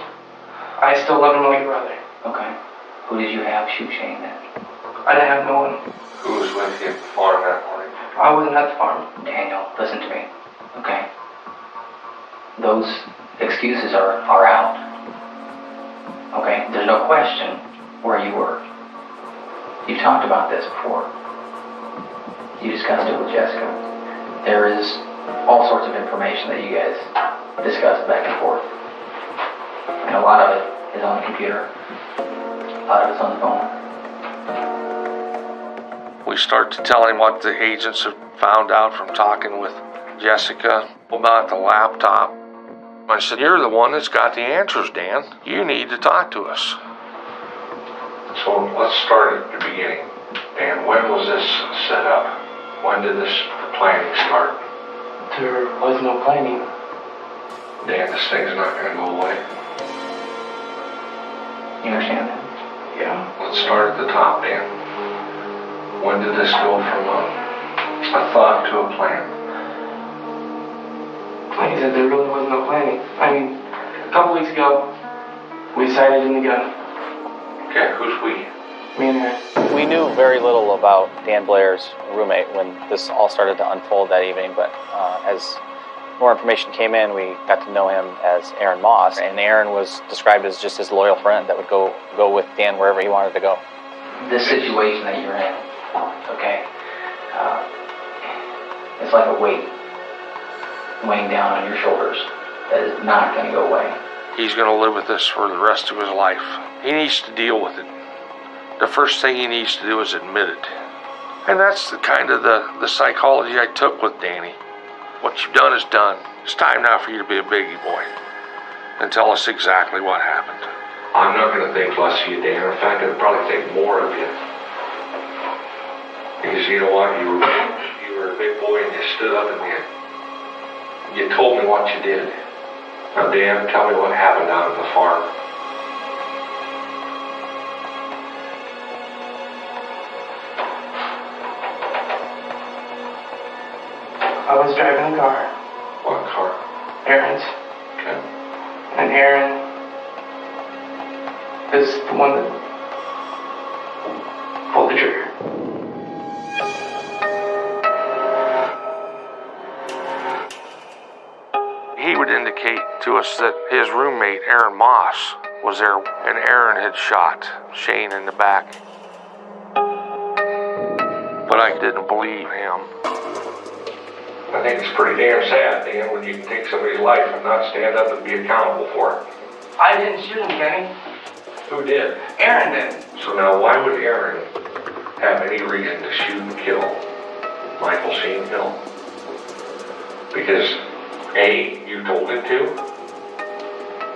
I still love him like a brother. Okay. Who did you have shoot Shane then? I didn't have no one. Who was with you at the farm that morning? I wasn't at the farm. Daniel, listen to me. Okay? Those excuses are out. Okay? There's no question where you were. You've talked about this before. You discussed it with Jessica. There is all sorts of information that you guys discussed back and forth. And a lot of it is on the computer. A lot of it's on the phone. We start to tell him what the agents have found out from talking with Jessica about the laptop. I said, you're the one that's got the answers, Dan. You need to talk to us. So let's start at the beginning. Dan, when was this set up? When did this planning start? There was no planning. Dan, this thing's not going to go away. You understand that? Yeah. Let's start at the top, Dan. When did this go from a thought to a plan? Like I said, there really was no planning. I mean, a couple weeks ago, we decided in the gun. Okay, who's we? Me and her. We knew very little about Dan Blair's roommate when this all started to unfold that evening, but as more information came in, we got to know him as Aaron Moss, and Aaron was described as just his loyal friend that would go with Dan wherever he wanted to go. This situation that you're in, okay, it's like a weight weighing down on your shoulders that is not going to go away. He's going to live with this for the rest of his life. He needs to deal with it. The first thing he needs to do is admit it. And that's the kind of the psychology I took with Danny. What you've done is done. It's time now for you to be a biggie boy and tell us exactly what happened. I'm not going to think less of you, Dan. In fact, I'd probably think more of you. Because you know what? You were a big boy and you stood up and you told me what you did. Now, Dan, tell me what happened down at the farm. I was driving a car. What car? Aaron's. Okay. And Aaron is the one that pulled the trigger. He would indicate to us that his roommate, Aaron Moss, was there, and Aaron had shot Shane in the back. But I didn't believe him. I think it's pretty damn sad, Dan, when you can take somebody's life and not stand up and be accountable for it. I didn't shoot him, Kenny. Who did? Aaron did. So now why would Aaron have any reason to shoot and kill Michael Shane Hill? Because A, you told him to,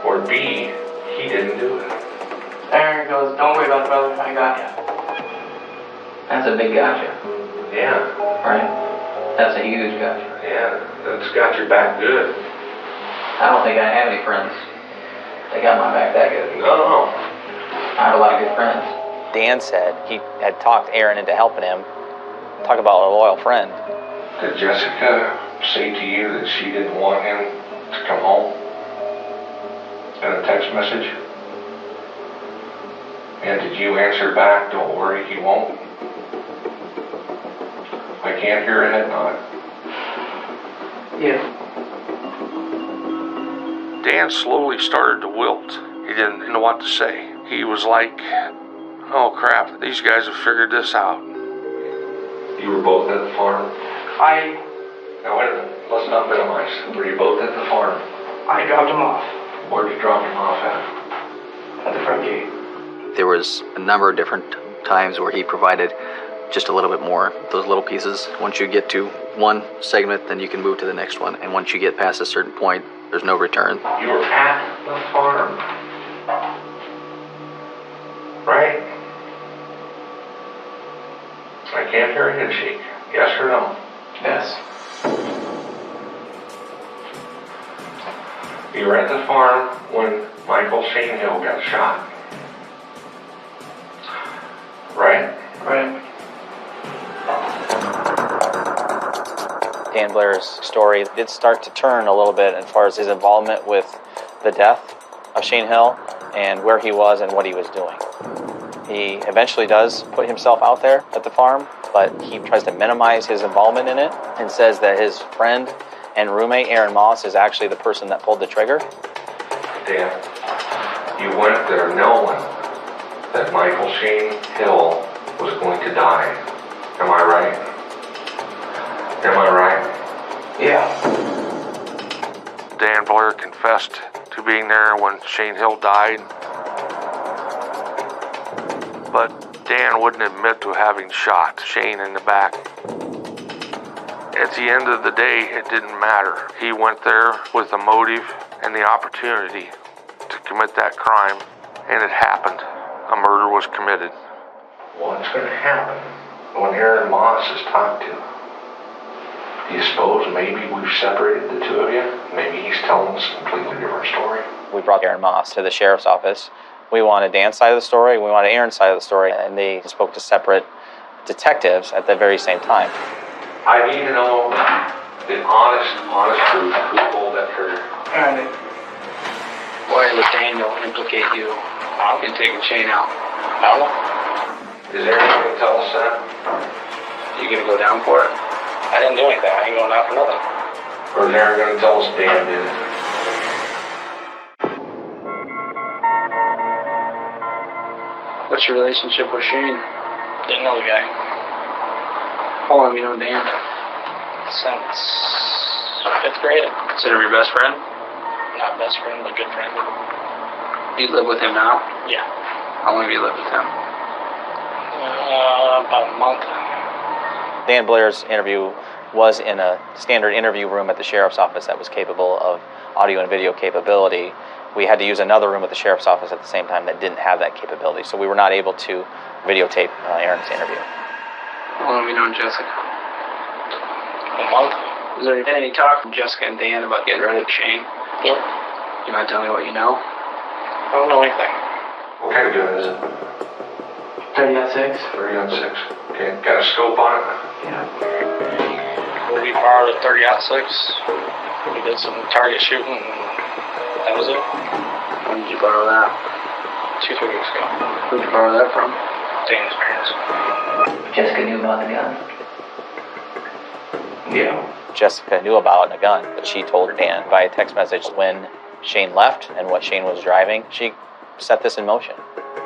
or B, he didn't do it. Aaron goes, don't worry about it, brother, I got you. That's a big gotcha. Yeah. Right? That's a huge gotcha. Yeah, that's got your back good. I don't think I have any friends that got my back that good. No. I have a lot of good friends. Dan said he had talked Aaron into helping him. Talk about a loyal friend. Did Jessica say to you that she didn't want him to come home? In a text message? And did you answer back, don't worry, he won't? I can't hear a head nod. Yeah. Dan slowly started to wilt. He didn't know what to say. He was like, oh crap, these guys have figured this out. You were both at the farm? Now wait a minute, let's not minimize. Were you both at the farm? I dropped him off Where'd you drop him off at? at the front gate. There was a number of different times where he provided just a little bit more, those little pieces. Once you get to one segment, then you can move to the next one. And once you get past a certain point, there's no return. You were at the farm. Right? I can't hear a head shake. Yes or no? Yes. You were at the farm when Michael Shane Hill got shot. Right? Right. Dan Blair's story did start to turn a little bit as far as his involvement with the death of Shane Hill and where he was and what he was doing. He eventually does put himself out there at the farm, but he tries to minimize his involvement in it and says that his friend and roommate Aaron Moss is actually the person that pulled the trigger. Dan, you went there knowing that Michael Shane Hill was going to die. Am I right? Am I right? Yeah. Dan Blair confessed to being there when Shane Hill died. But Dan wouldn't admit to having shot Shane in the back. At the end of the day, it didn't matter. He went there with a motive and the opportunity to commit that crime, and it happened. A murder was committed. What's going to happen when Aaron Moss is talked to? Do you suppose maybe we've separated the two of you? Maybe he's telling us a completely different story? We brought Aaron Moss to the sheriff's office. We wanted Dan's side of the story, we wanted Aaron's side of the story, and they spoke to separate detectives at the very same time. I need to know the honest truth. Who pulled that trigger? Alright. Why would Daniel implicate you in taking Shane out? I don't know. Is Aaron going to tell us that? You gonna go down for it? I didn't do anything. I ain't going out for nothing. Or is Aaron going to tell us Dan did it? What's your relationship with Shane? Didn't know the guy. How long have you known Dan? Since 5th grade. Consider him your best friend? Not best friend, but good friend. You live with him now? Yeah. How long have you lived with him? About a month. Dan Blair's interview was in a standard interview room at the sheriff's office that was capable of audio and video capability. We had to use another room at the sheriff's office at the same time that didn't have that capability, so we were not able to videotape Aaron's interview. How long have you known Jessica? A month. Has there been any talk from Jessica and Dan about getting rid of Shane? Yep. You mind telling me what you know? I don't know anything. What kind of gun is it? 30-06. 30-06. Okay, got a scope on it? Yeah. We borrowed a 30-06. We did some target shooting, and that was it. When did you borrow that? 2-3 weeks ago. Who did you borrow that from? Dan's parents. Jessica knew about the gun? Yeah. Jessica knew about a gun, but she told Dan via text message when Shane left and what Shane was driving. She set this in motion.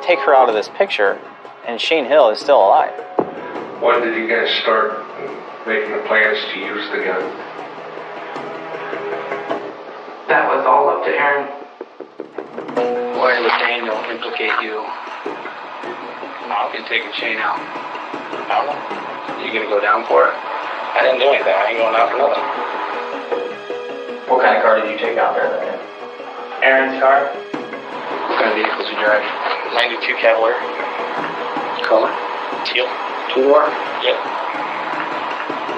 Take her out of this picture, and Shane Hill is still alive. When did you guys start making the plans to use the gun? That was all up to Aaron. Why would Daniel implicate you in taking Shane out? I don't know. You gonna go down for it? I didn't do anything. I ain't going out for nothing. What kind of car did you take out there that day? Aaron's car. What kind of vehicles you drive? 92 Cavalier. Color? Teal. Two-door? Yep.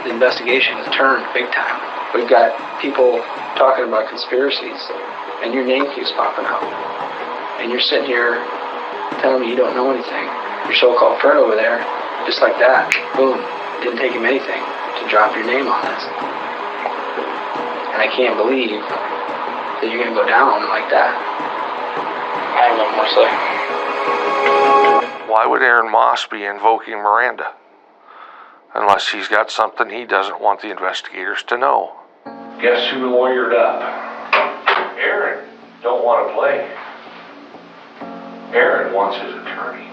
The investigation has turned big time. We've got people talking about conspiracies, and your name keeps popping up. And you're sitting here telling me you don't know anything. Your so-called friend over there, just like that, boom, didn't take him anything to drop your name on this. And I can't believe that you're going to go down like that. I have no more to say. Why would Aaron Moss be invoking Miranda? Unless he's got something he doesn't want the investigators to know. Guess who lawyered up? Aaron don't want to play. Aaron wants his attorney.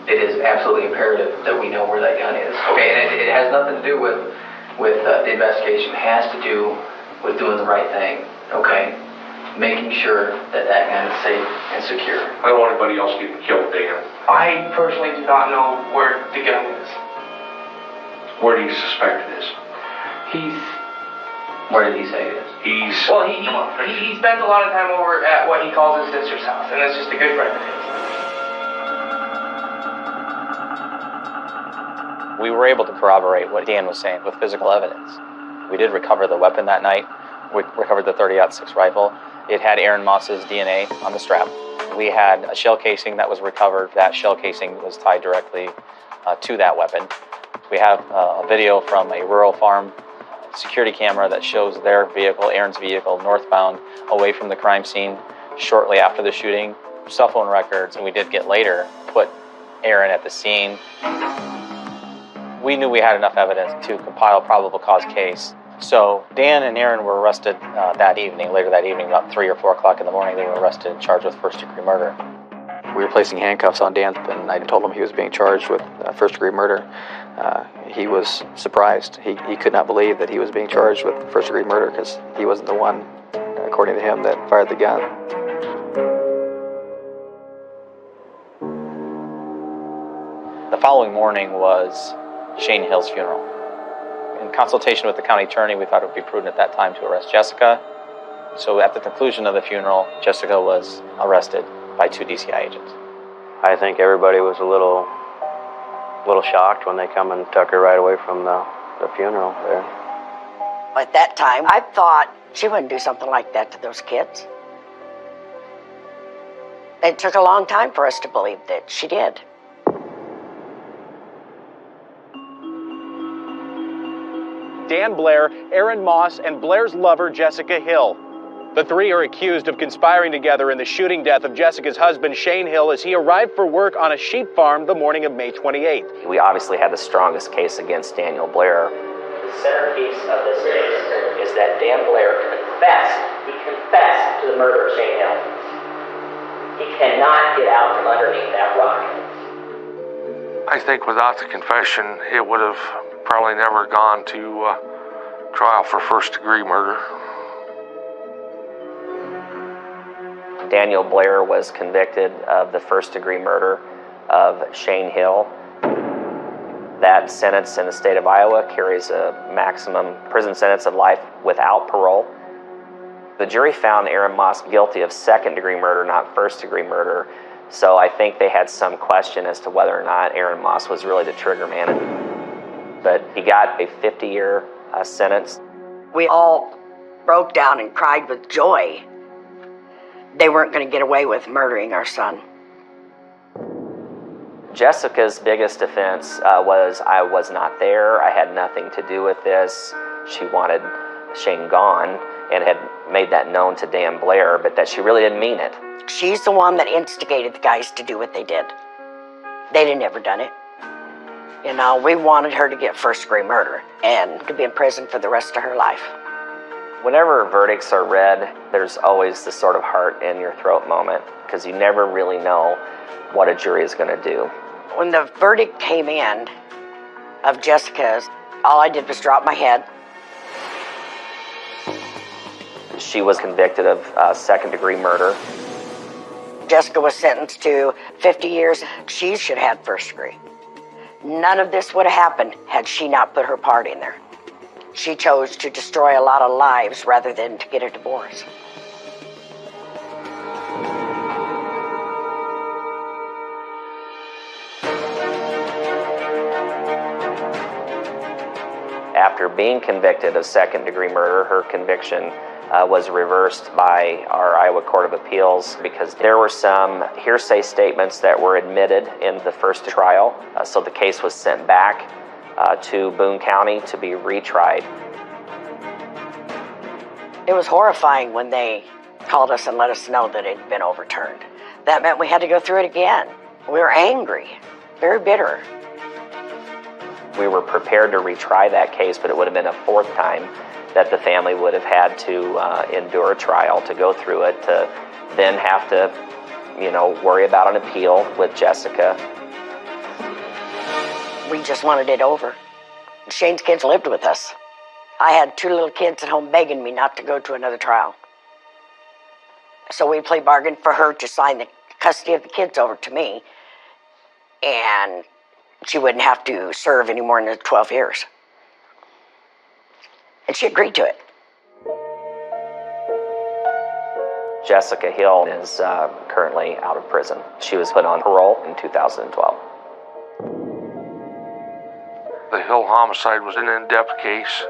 it is absolutely imperative that we know where that gun is. Okay, and it has nothing to do with the investigation. It has to do with doing the right thing. Okay, making sure that that gun is safe and secure. I don't want anybody else getting killed, Dan. I personally do not know where the gun is. Where do you suspect it is? Where did he say it is? Well, he spends a lot of time over at what he calls his sister's house, and that's just a good friend of his. We were able to corroborate what Dan was saying with physical evidence. We did recover the weapon that night. We recovered the .30-06 rifle. It had Aaron Moss's DNA on the strap. We had a shell casing that was recovered. That shell casing was tied directly to that weapon. We have a video from a rural farm security camera that shows their vehicle, Aaron's vehicle, northbound, away from the crime scene shortly after the shooting. Cell phone records, and we did get later, put Aaron at the scene. We knew we had enough evidence to compile a probable cause case. So Dan and Aaron were arrested that evening. Later that evening, about 3 or 4 o'clock in the morning, they were arrested and charged with first-degree murder. We were placing handcuffs on Dan, and I told him he was being charged with first-degree murder. He was surprised. He could not believe that he was being charged with first-degree murder because he wasn't the one, according to him, that fired the gun. The following morning was Shane Hill's funeral. In consultation with the county attorney, we thought it would be prudent at that time to arrest Jessica. So at the conclusion of the funeral, Jessica was arrested by 2 DCI agents. I think everybody was a little shocked when they come and took her right away from the funeral there. At that time, I thought she wouldn't do something like that to those kids. It took a long time for us to believe that she did. Dan Blair, Aaron Moss, and Blair's lover, Jessica Hill. The three are accused of conspiring together in the shooting death of Jessica's husband, Shane Hill, as he arrived for work on a sheep farm the morning of May 28th. We obviously had the strongest case against Daniel Blair. The centerpiece of this case is that Dan Blair confessed to the murder of Shane Hill. He cannot get out from underneath that rock. I think without the confession, it would have probably never gone to trial for first-degree murder. Daniel Blair was convicted of the first-degree murder of Shane Hill. That sentence in the state of Iowa carries a maximum prison sentence of life without parole. The jury found Aaron Moss guilty of second-degree murder, not first-degree murder. So I think they had some question as to whether or not Aaron Moss was really the trigger man. But he got a 50-year sentence. We all broke down and cried with joy. They weren't going to get away with murdering our son. Jessica's biggest offense was I was not there. I had nothing to do with this. She wanted Shane gone and had made that known to Dan Blair, but that she really didn't mean it. She's the one that instigated the guys to do what they did. They'd have never done it. You know, we wanted her to get first-degree murder and to be in prison for the rest of her life. Whenever verdicts are read, there's always this sort of heart in your throat moment because you never really know what a jury is going to do. When the verdict came in of Jessica's, all I did was drop my head. She was convicted of second-degree murder. Jessica was sentenced to 50 years. She should have had first degree. None of this would have happened had she not put her part in there. She chose to destroy a lot of lives rather than to get a divorce. After being convicted of second-degree murder, her conviction was reversed by our Iowa Court of Appeals because there were some hearsay statements that were admitted in the first trial. So the case was sent back to Boone County to be retried. It was horrifying when they called us and let us know that it had been overturned. That meant we had to go through it again. We were angry, very bitter. We were prepared to retry that case, but it would have been a fourth time that the family would have had to endure a trial, to go through it, to then have to, worry about an appeal with Jessica. We just wanted it over. Shane's kids lived with us. I had 2 little kids at home begging me not to go to another trial. So we plea bargained for her to sign the custody of the kids over to me, and she wouldn't have to serve any more than 12 years. And she agreed to it. Jessica Hill is currently out of prison. She was put on parole in 2012. The Hill homicide was an in-depth case.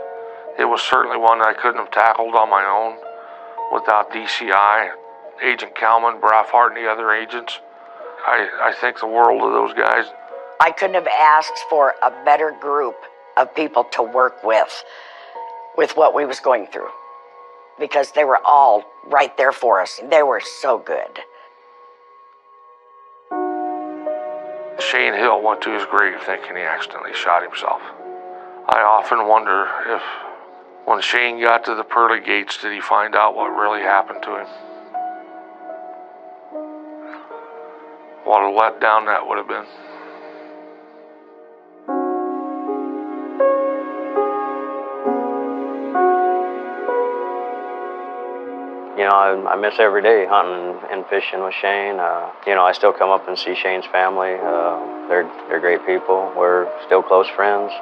It was certainly one I couldn't have tackled on my own without DCI, Agent Kalman, Braffhart, and the other agents. I think the world of those guys. I couldn't have asked for a better group of people to work with what we was going through, because they were all right there for us. They were so good. Shane Hill went to his grave thinking he accidentally shot himself. I often wonder if, when Shane got to the pearly gates, did he find out what really happened to him? What a letdown that would have been. You know, I miss every day hunting and fishing with Shane. You know, I still come up and see Shane's family. They're great people. We're still close friends.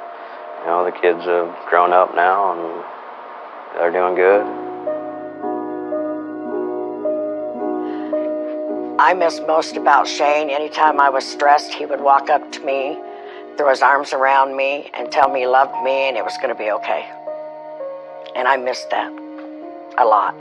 You know, the kids have grown up now and they're doing good. I miss most about Shane. Anytime I was stressed, he would walk up to me, throw his arms around me, and tell me he loved me and it was going to be okay. And I miss that a lot.